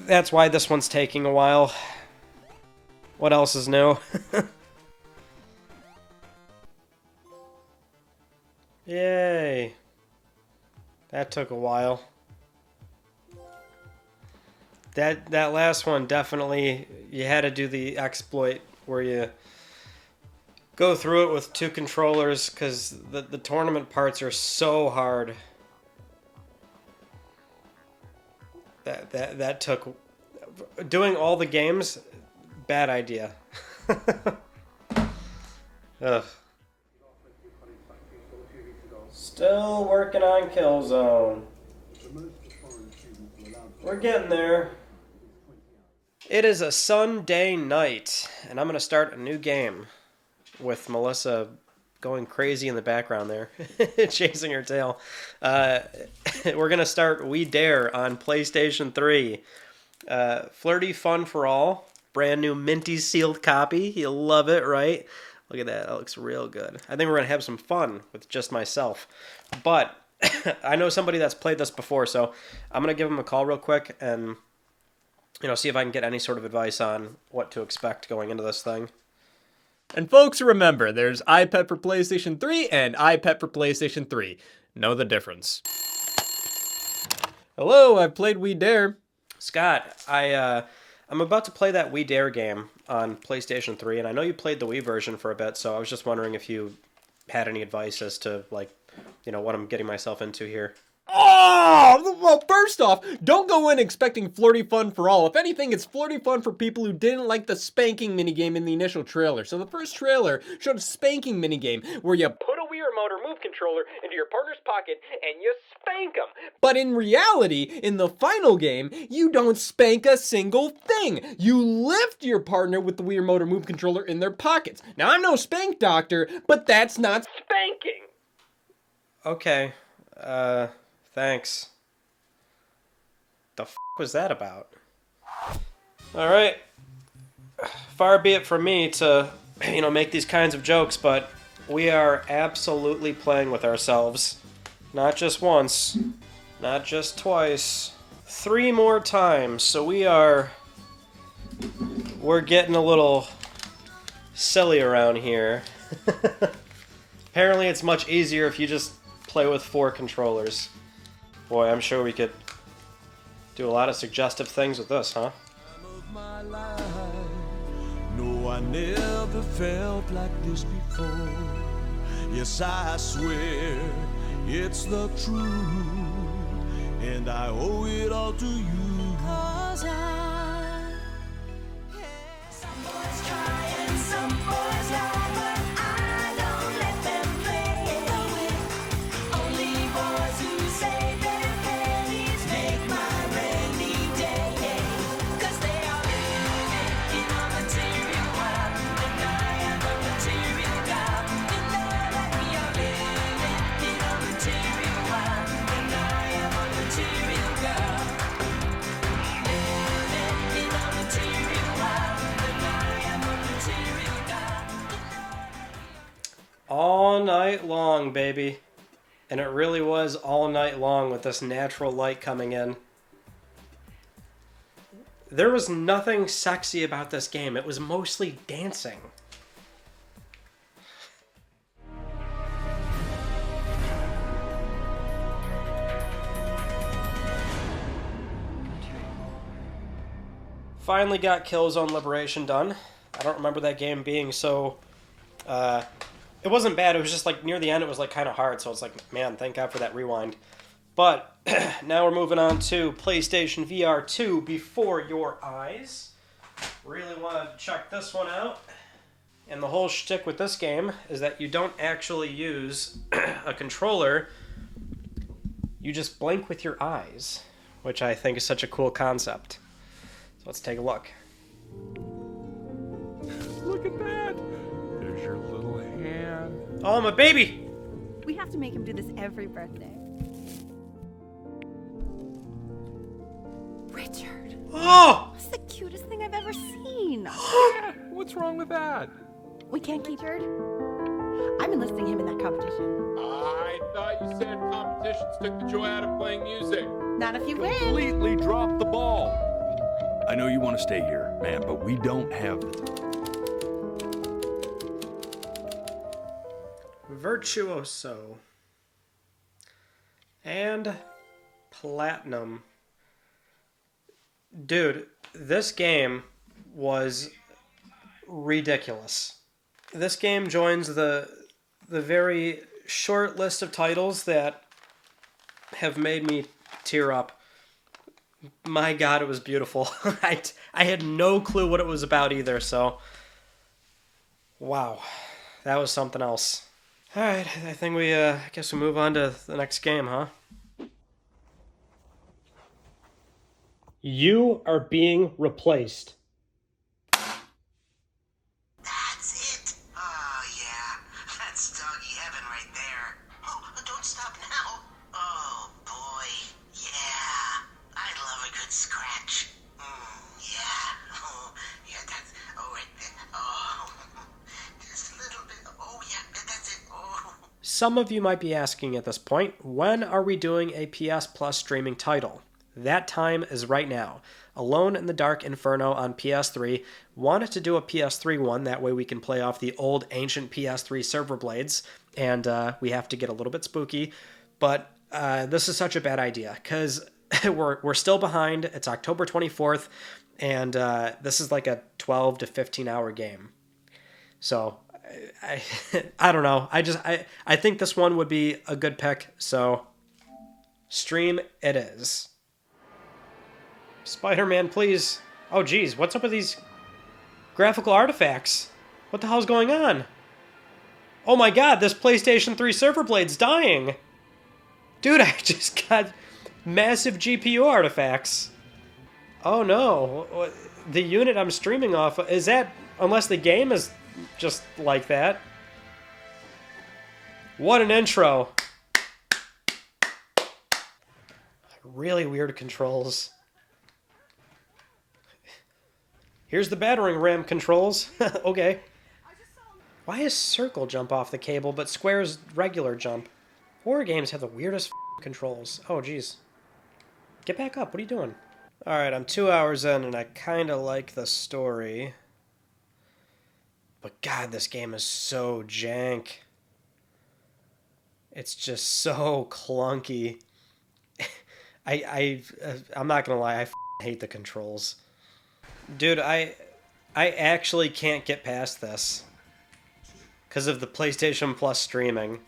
Speaker 1: that's why this one's taking a while. What else is new? Yay. That took a while. That last one, definitely, you had to do the exploit where you go through it with 2 controllers, because the tournament parts are so hard. That took... Doing all the games, bad idea. Ugh. Still working on Killzone. We're getting there. It is a Sunday night, and I'm going to start a new game with Melissa going crazy in the background there, chasing her tail. We're going to start We Dare on PlayStation 3. Flirty fun for all. Brand new minty sealed copy. You'll love it, right? Look at that. That looks real good. I think we're going to have some fun with just myself. But I know somebody that's played this before, so I'm going to give him a call real quick and see if I can get any sort of advice on what to expect going into this thing.
Speaker 17: And folks, remember, there's iPad for PlayStation 3 and iPad for PlayStation 3. Know the difference. Hello, I've played We Dare.
Speaker 1: Scott, I'm about to play that We Dare game on PlayStation 3, and I know you played the Wii version for a bit, so I was just wondering if you had any advice as to, what I'm getting myself into here.
Speaker 17: Oh, well, first off, don't go in expecting flirty fun for all. If anything, it's flirty fun for people who didn't like the spanking minigame in the initial trailer. So the first trailer showed a spanking minigame where you put a Wii Remote or Move controller into your partner's pocket and you spank them. But in reality, in the final game, you don't spank a single thing. You lift your partner with the Wii Remote or Move controller in their pockets. Now, I'm no spank doctor, but that's not spanking.
Speaker 1: Okay, thanks. The f*** was that about? Alright. Far be it from me to, make these kinds of jokes, but we are absolutely playing with ourselves. Not just once, not just twice, 3 more times. So we're getting a little silly around here. Apparently it's much easier if you just play with 4 controllers. Boy, I'm sure we could do a lot of suggestive things with this, huh?
Speaker 18: No, I never felt like this before. Yes, I swear it's the truth. and I owe it all to you. 'Cause
Speaker 19: Some boys try and some boys lie, but I don't let them play it. Only boys who save their pennies make my rainy day. 'Cause they are living in a material world, and I am a material girl. And all that we are living in a material world, and I am a material girl. Living in a material world, and I am a material girl.
Speaker 1: All night long, baby. And it really was all night long with this natural light coming in. There was nothing sexy about this game. It was mostly dancing. Finally got Killzone Liberation done. I don't remember that game being so... it wasn't bad, it was just like near the end it was like kind of hard, so it's like, man, thank God for that rewind. But now we're moving on to PlayStation VR2 Before Your Eyes. Really want to check this one out. And the whole shtick with this game is that you don't actually use a controller, you just blink with your eyes, which I think is such a cool concept. So let's take a look.
Speaker 5: Look at that. There's your little hand.
Speaker 1: Oh, my baby!
Speaker 20: We have to make him do this every birthday. Richard.
Speaker 1: Oh!
Speaker 20: That's the cutest thing I've ever seen.
Speaker 5: Yeah, what's wrong with that?
Speaker 20: We can't keep Richard. I'm enlisting him in that competition.
Speaker 7: I thought you said competitions took the joy out of playing music.
Speaker 20: Not if you win.
Speaker 14: Completely dropped the ball. I know you want to stay here, man, but we don't have the
Speaker 1: Virtuoso. And Platinum. Dude, this game was ridiculous. This game joins the very short list of titles that have made me tear up. My God, it was beautiful. I had no clue what it was about either, so... Wow. That was something else. Alright, I think we, I guess we move on to the next game, huh? You are being replaced.
Speaker 19: That's it. Oh, yeah. That's doggy heaven right there. Oh, don't stop now. Oh, boy. Yeah. I love a good scratch. Yeah. Oh, yeah, that's... Oh, right there. Oh, just a little bit. Oh, yeah, that's it. Oh.
Speaker 1: Some of you might be asking at this point, when are we doing a PS Plus streaming title? That time is right now. Alone in the Dark Inferno on PS3. Wanted to do a PS3 one, that way we can play off the old ancient PS3 server blades, and we have to get a little bit spooky, but this is such a bad idea, because we're still behind. It's October 24th, and this is like a 12 to 15 hour game. So, I don't know. I think this one would be a good pick, so stream it is. Spider-Man, please. Oh, geez, what's up with these graphical artifacts? What the hell's going on? Oh my God, this PlayStation 3 server blade's dying. Dude, I just got massive GPU artifacts. Oh no, the unit I'm streaming off, is that, unless the game is just like that. What an intro. Really weird controls. Here's the battering ram controls. Okay. Why is circle jump off the cable, but square's regular jump? Horror games have the weirdest controls. Oh, geez. Get back up. What are you doing? Alright, I'm 2 hours in, and I kind of like the story. But God, this game is so jank. It's just so clunky. I'm not gonna lie, I hate the controls. Dude, I actually can't get past this because of the PlayStation Plus streaming.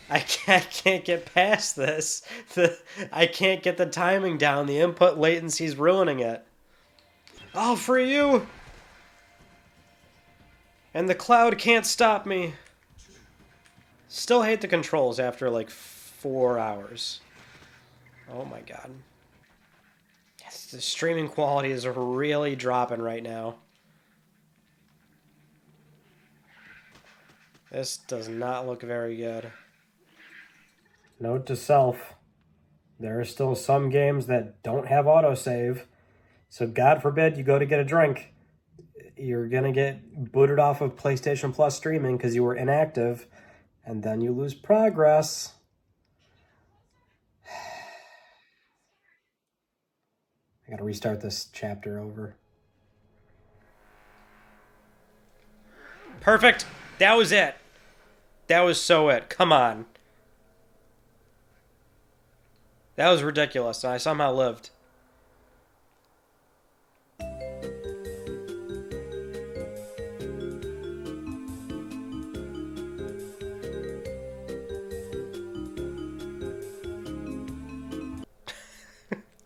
Speaker 1: I can't get past this. I can't get the timing down. The input latency's ruining it. I'll free you! And the cloud can't stop me. Still hate the controls after like 4 hours. Oh my god. Yes, the streaming quality is really dropping right now. This does not look very good. Note to self. There are still some games that don't have autosave. So God forbid you go to get a drink. You're going to get booted off of PlayStation Plus streaming because you were inactive. And then you lose progress. I gotta restart this chapter over. Perfect! That was it! That was so it. Come on. That was ridiculous, and I somehow lived.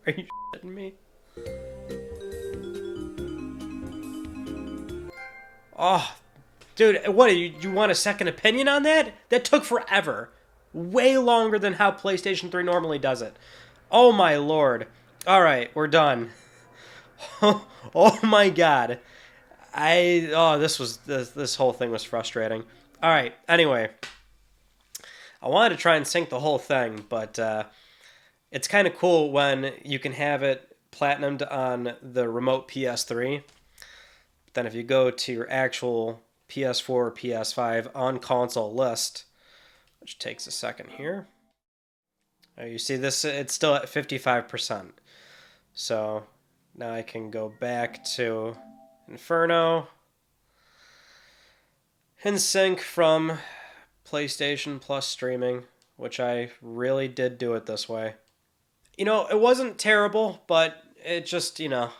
Speaker 1: Are you shitting me? Oh, dude, what, you want a second opinion on that? That took forever. Way longer than how PlayStation 3 normally does it. Oh my lord. Alright, we're done. Oh my god. This whole thing was frustrating. Alright, anyway. I wanted to try and sync the whole thing, but it's kind of cool when you can have it platinumed on the remote PS3. But then if you go to your actual PS4 or PS5 on console list, which takes a second here. You see this, it's still at 55%. So now I can go back to Inferno and sync from PlayStation Plus streaming, which I really did do it this way. You know, it wasn't terrible, but it just, you know,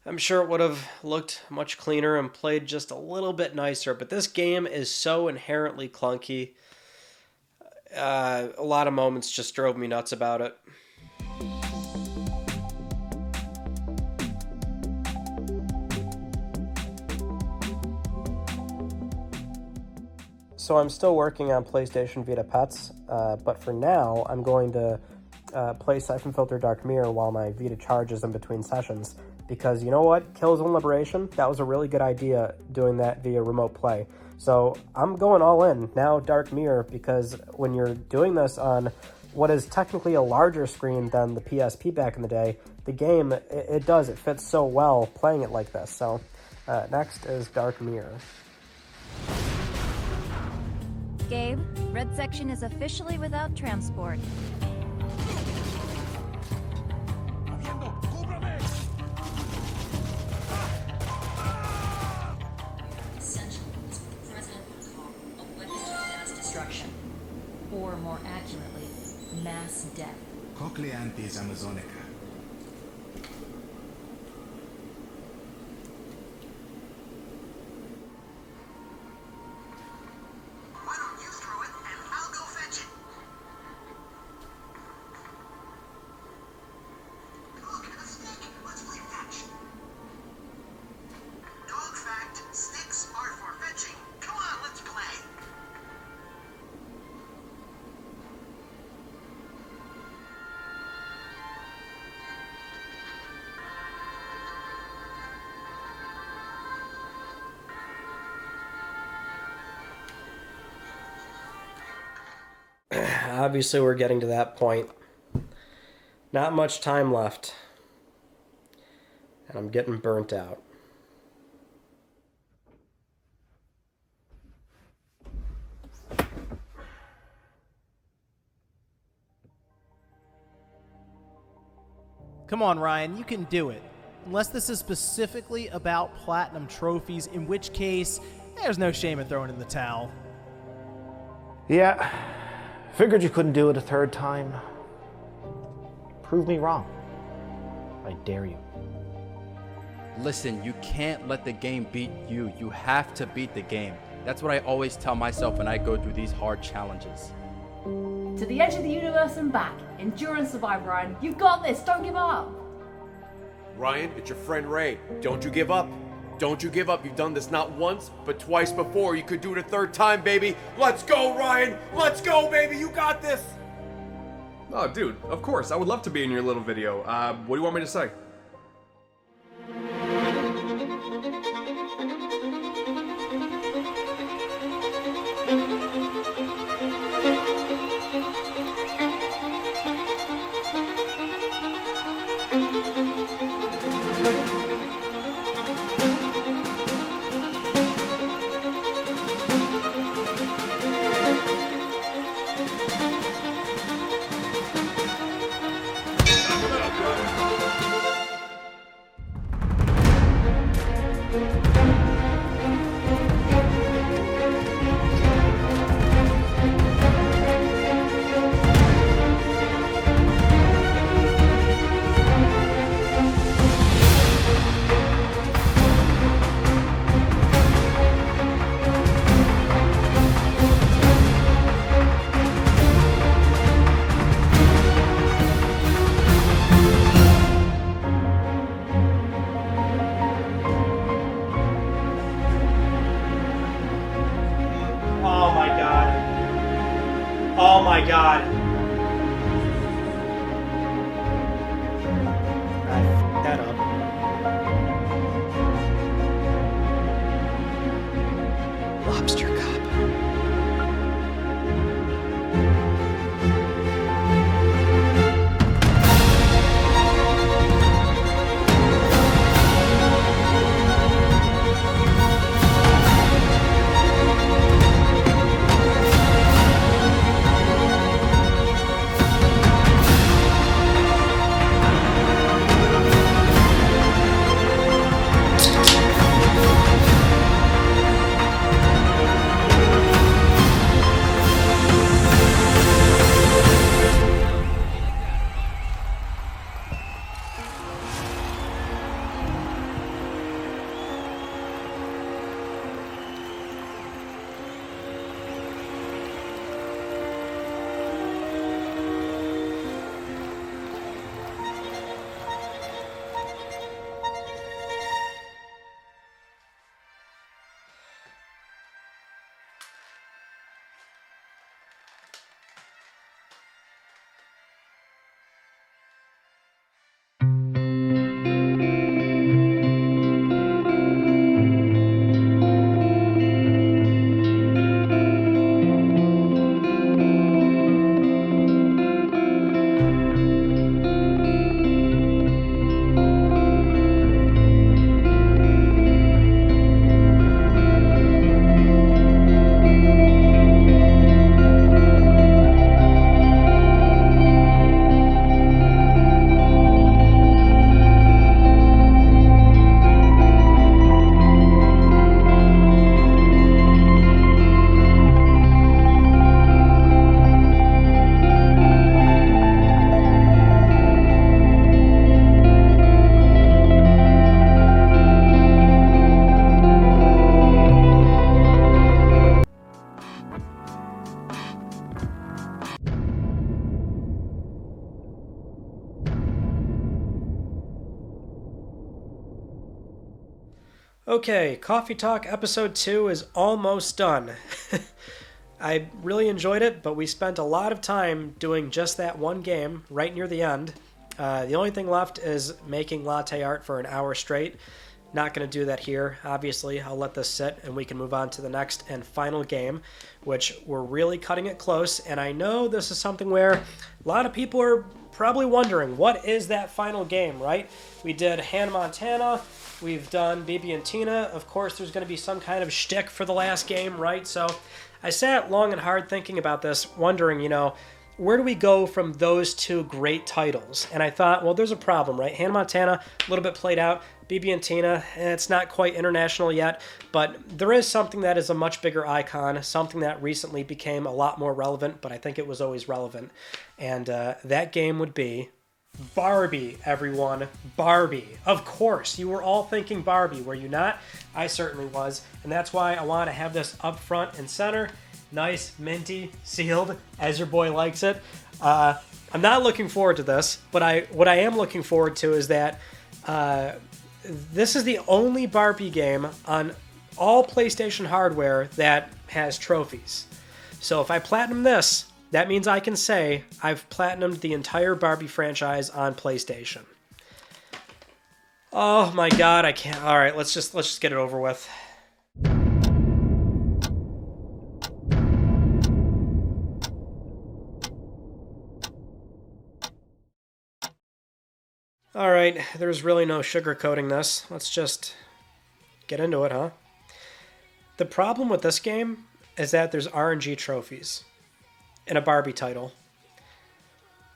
Speaker 1: I'm sure it would have looked much cleaner and played just a little bit nicer, but this game is so inherently clunky. A lot of moments just drove me nuts about it. So I'm still working on PlayStation Vita Pets, but for now I'm going to play Siphon Filter Dark Mirror while my Vita charges in between sessions. Because you know what? Killzone Liberation, that was a really good idea doing that via remote play. So I'm going all in now, Dark Mirror, because when you're doing this on what is technically a larger screen than the PSP back in the day, the game, it fits so well playing it like this. So next is Dark Mirror.
Speaker 21: Gabe, red section is officially without transport.
Speaker 22: Or more accurately, mass death.
Speaker 14: Cochleanthes amazonica.
Speaker 19: Why don't you throw it and I'll go fetch it? Look, a snake. Let's play fetch. Dog fact, snakes are for fetching. Come on, let's play.
Speaker 1: Obviously, we're getting to that point. Not much time left. And I'm getting burnt out.
Speaker 23: Come on, Ryan, you can do it. Unless this is specifically about platinum trophies, in which case, there's no shame in throwing in the towel.
Speaker 24: Yeah, figured you couldn't do it a third time. Prove me wrong. I dare you.
Speaker 7: Listen, you can't let the game beat you. You have to beat the game. That's what I always tell myself when I go through these hard challenges.
Speaker 6: To the edge of the universe and back. Endure and survive, Ryan. You've got this. Don't give up.
Speaker 8: Ryan, it's your friend Ray. Don't you give up. Don't you give up. You've done this not once, but twice before. You could do it a third time, baby. Let's go, Ryan. Let's go, baby. You got this.
Speaker 9: Oh, dude, of course. I would love to be in your little video. What do you want me to say?
Speaker 1: Oh my god. I f***ed that up. Lobster cup. Okay, Coffee Talk Episode 2 is almost done. I really enjoyed it, but we spent a lot of time doing just that one game right near the end. The only thing left is making latte art for an hour straight. Not going to do that here, obviously. I'll let this sit and we can move on to the next and final game, which we're really cutting it close. And I know this is something where a lot of people are probably wondering, what is that final game, right? We did Hannah Montana. We've done BB and Tina. Of course, there's going to be some kind of shtick for the last game, right? So I sat long and hard thinking about this, wondering, where do we go from those two great titles? And I thought, well, there's a problem, right? Hannah Montana, a little bit played out. BB and Tina, it's not quite international yet, but there is something that is a much bigger icon, something that recently became a lot more relevant, but I think it was always relevant. And that game would be Barbie, everyone. Barbie. Of course, you were all thinking Barbie, were you not? I certainly was, and that's why I want to have this up front and center. Nice, minty, sealed, as your boy likes it. I'm not looking forward to this, but what I am looking forward to is that this is the only Barbie game on all PlayStation hardware that has trophies. So if I platinum this, that means I can say I've platinumed the entire Barbie franchise on PlayStation. Oh my god, I can't. All right, let's just get it over with. All right, there's really no sugarcoating this. Let's just get into it, huh? The problem with this game is that there's RNG trophies in a Barbie title.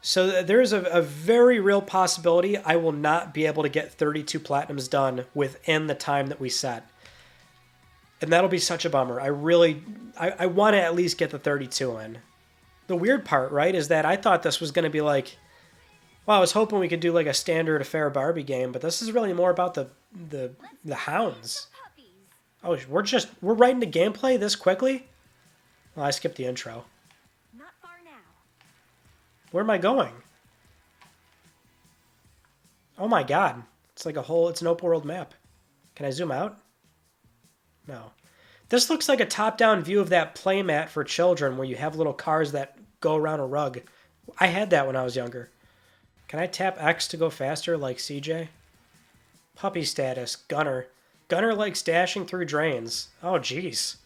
Speaker 1: So there's a very real possibility I will not be able to get 32 platinums done within the time that we set. And that'll be such a bummer. I want to at least get the 32 in. The weird part, right, is that I thought this was going to be like, well, I was hoping we could do like a standard affair Barbie game, but this is really more about the hounds. Oh, we're right into gameplay this quickly? Well, I skipped the intro. Where am I going? Oh my god. It's like it's an open world map. Can I zoom out? No. This looks like a top-down view of that playmat for children where you have little cars that go around a rug. I had that when I was younger. Can I tap X to go faster like CJ? Puppy status. Gunner. Gunner likes dashing through drains. Oh, jeez.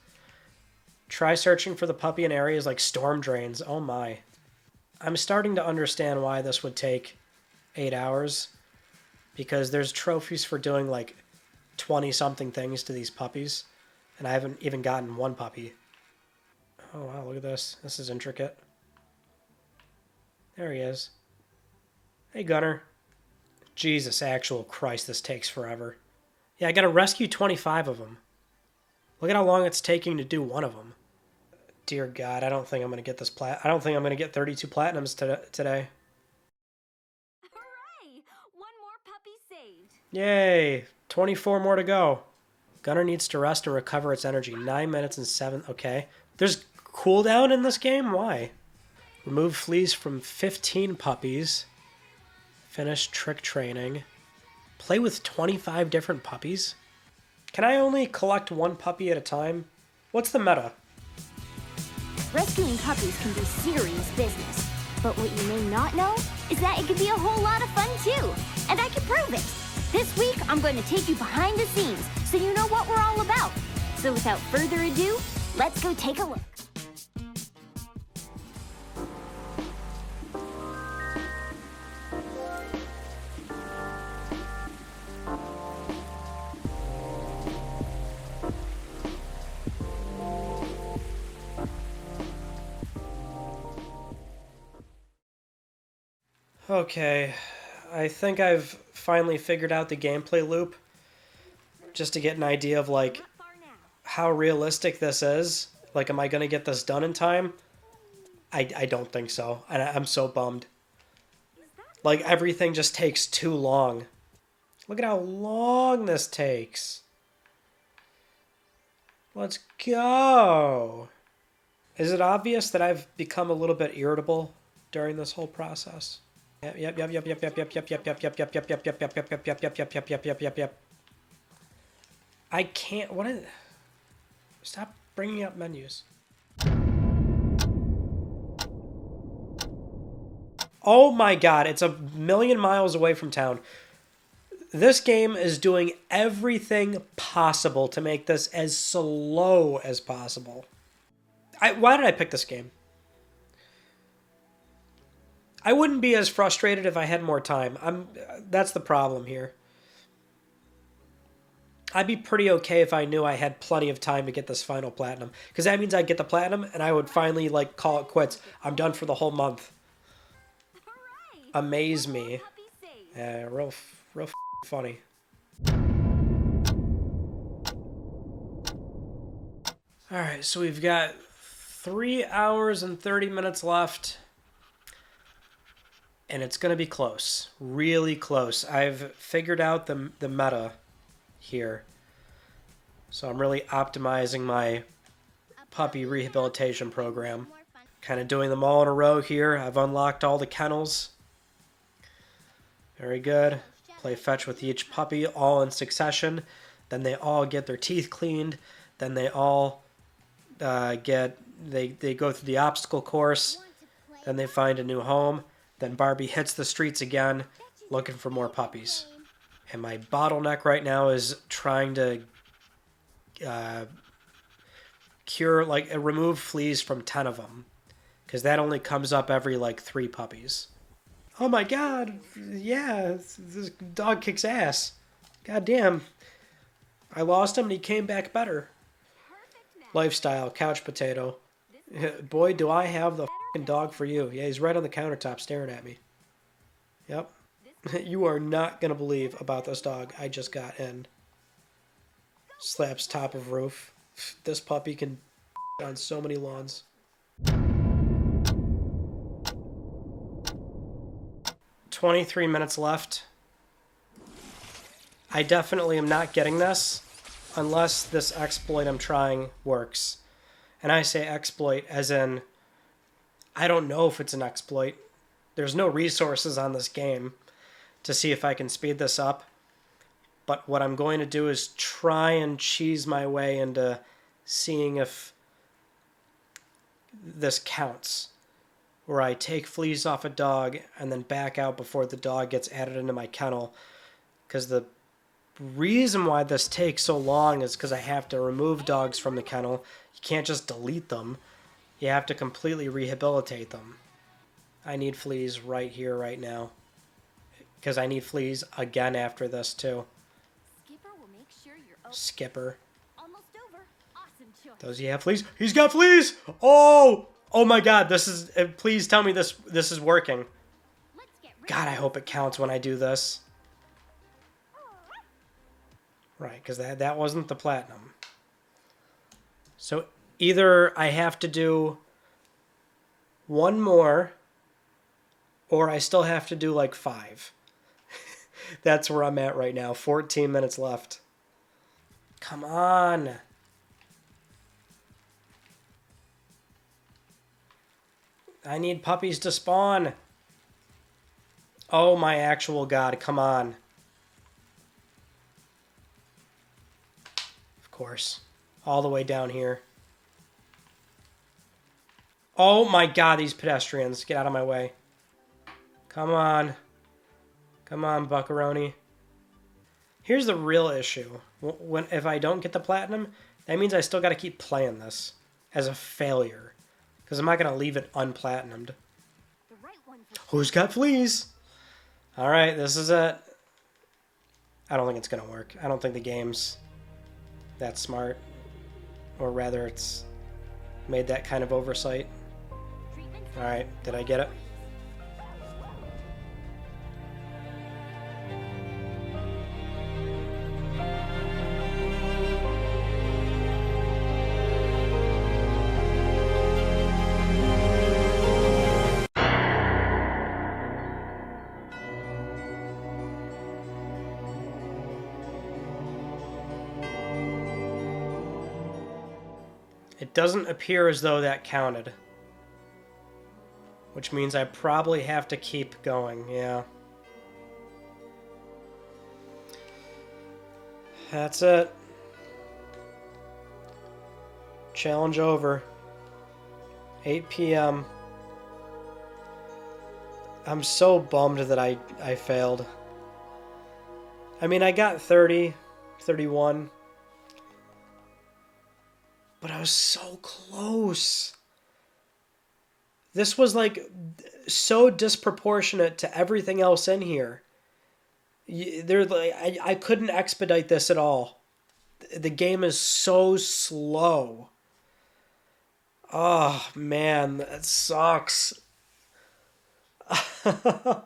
Speaker 1: Try searching for the puppy in areas like storm drains. Oh my. I'm starting to understand why this would take 8 hours, because there's trophies for doing like 20-something things to these puppies, and I haven't even gotten one puppy. Oh wow, look at this. This is intricate. There he is. Hey, Gunner. Jesus, actual Christ, this takes forever. Yeah, I gotta rescue 25 of them. Look at how long it's taking to do one of them. Dear God, I don't think I'm gonna get this I don't think I'm gonna get 32 platinums today.
Speaker 19: Hooray! One more puppy saved.
Speaker 1: Yay! 24 more to go. Gunner needs to rest and recover its energy. 9 minutes and 7. Okay. There's cooldown in this game? Why? Remove fleas from 15 puppies. Finish trick training. Play with 25 different puppies? Can I only collect one puppy at a time? What's the meta?
Speaker 3: Rescuing puppies can be serious business. But what you may not know is that it can be a whole lot of fun too. And I can prove it. This week, I'm going to take you behind the scenes so you know what we're all about. So without further ado, let's go take a look.
Speaker 1: Okay, I think I've finally figured out the gameplay loop, just to get an idea of like how realistic this is. Like, am I gonna get this done in time? I don't think so, and I'm so bummed. Like, everything just takes too long. Look at how long this takes. Let's go. Is it obvious that I've become a little bit irritable during this whole process? Yep. I can't. What is? Stop bringing up menus. Oh my god! It's a million miles away from town. This game is doing everything possible to make this as slow as possible. Why did I pick this game? I wouldn't be as frustrated if I had more time. That's the problem here. I'd be pretty okay if I knew I had plenty of time to get this final platinum, because that means I'd get the platinum and I would finally like call it quits. I'm done for the whole month. Amaze me. Yeah, real funny. All right, so we've got 3 hours and 30 minutes left. And it's going to be close. Really close. I've figured out the meta here. So I'm really optimizing my puppy rehabilitation program. Kind of doing them all in a row here. I've unlocked all the kennels. Very good. Play fetch with each puppy all in succession. Then they all get their teeth cleaned. Then they all they go through the obstacle course. Then they find a new home. Then Barbie hits the streets again looking for more puppies. And my bottleneck right now is trying to remove fleas from 10 of them. Because that only comes up every, 3 puppies. Oh my god, yeah, this dog kicks ass. God damn. I lost him and he came back better. Lifestyle, couch potato. Boy, do I have the f***ing dog for you. Yeah, he's right on the countertop staring at me. Yep. You are not going to believe about this dog I just got in. Slaps top of roof. This puppy can on so many lawns. $23 left. I definitely am not getting this unless this exploit I'm trying works. And I say exploit as in, I don't know if it's an exploit. There's no resources on this game to see if I can speed this up. But what I'm going to do is try and cheese my way into seeing if this counts. Where I take fleas off a dog and then back out before the dog gets added into my kennel. Because the reason why this takes so long is because I have to remove dogs from the kennel. You can't just delete them. You have to completely rehabilitate them. I need fleas right here, right now. Because I need fleas again after this, too.
Speaker 3: Skipper will make sure you're
Speaker 1: Skipper.
Speaker 3: almost over. Awesome choice.
Speaker 1: Does he have fleas? He's got fleas! Oh! Oh my god, this is... please tell me this is working. God, I hope it counts when I do this. Right, because that wasn't the platinum. So either I have to do one more, or I still have to do 5. That's where I'm at right now. 14 minutes left. Come on. I need puppies to spawn. Oh my actual god, come on. Of course. All the way down here. Oh my god, these pedestrians. Get out of my way. Come on. Come on, Buckaroni. Here's the real issue. If I don't get the platinum, that means I still got to keep playing this as a failure. Because I'm not going to leave it unplatinumed. Who's got fleas? Alright, this is it. I don't think it's going to work. I don't think the game's that smart. Or rather, it's made that kind of oversight. Alright, did I get it? It doesn't appear as though that counted. Which means I probably have to keep going, yeah. That's it. Challenge over. 8 p.m. I'm so bummed that I failed. I mean, I got 30, 31. But I was so close. This was so disproportionate to everything else in here. I couldn't expedite this at all. The game is so slow. Oh man, that sucks. I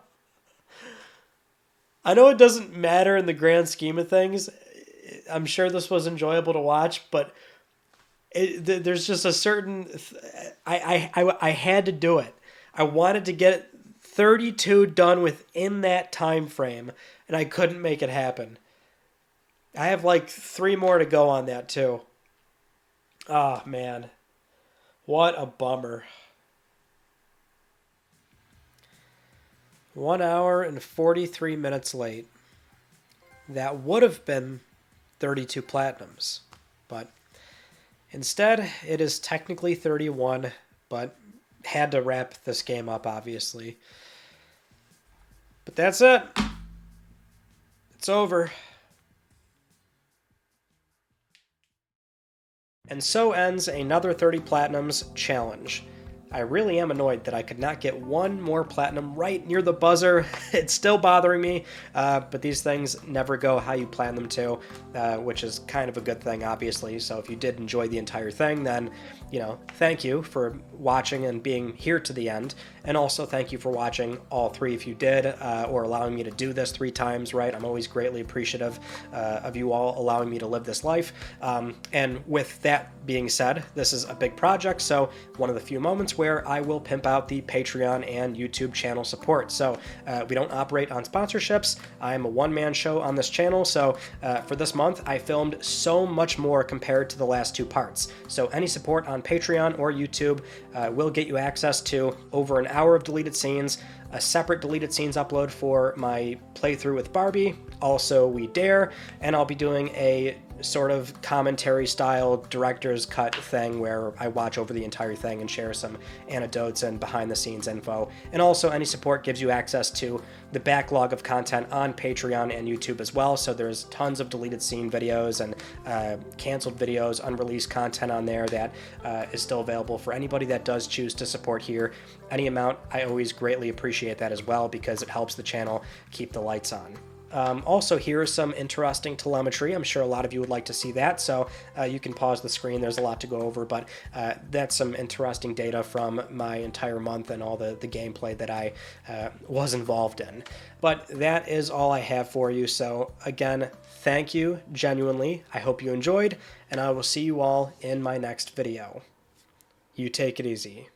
Speaker 1: know it doesn't matter in the grand scheme of things. I'm sure this was enjoyable to watch, but there's just a certain... I had to do it. I wanted to get 32 done within that time frame, and I couldn't make it happen. I have 3 more to go on that, too. Oh, man. What a bummer. 1 hour and 43 minutes late. That would have been 32 platinums, but instead it is technically 31, but had to wrap this game up, obviously. But that's it. It's over. And so ends another 30 Platinums challenge. I really am annoyed that I could not get one more Platinum right near the buzzer. It's still bothering me, but these things never go how you plan them to, which is kind of a good thing, obviously. So if you did enjoy the entire thing, then, you know, thank you for watching and being here to the end. And also thank you for watching all three if you did, or allowing me to do this 3 times, right? I'm always greatly appreciative of you all allowing me to live this life. And with that being said, this is a big project, so one of the few moments where I will pimp out the Patreon and YouTube channel support. So we don't operate on sponsorships. I'm a one-man show on this channel, so for this month I filmed so much more compared to the last 2 parts. So any support on Patreon or YouTube will get you access to over an hour of deleted scenes, a separate deleted scenes upload for my playthrough with Barbie, also We Dare, and I'll be doing a sort of commentary style director's cut thing where I watch over the entire thing and share some anecdotes and behind the scenes info. And also any support gives you access to the backlog of content on Patreon and YouTube as well. So there's tons of deleted scene videos and canceled videos, unreleased content on there that is still available for anybody that does choose to support here. Any amount, I always greatly appreciate that as well because it helps the channel keep the lights on. Also, here is some interesting telemetry. I'm sure a lot of you would like to see that, so you can pause the screen. There's a lot to go over, but that's some interesting data from my entire month and all the gameplay that I was involved in. But that is all I have for you, so again, thank you, genuinely. I hope you enjoyed, and I will see you all in my next video. You take it easy.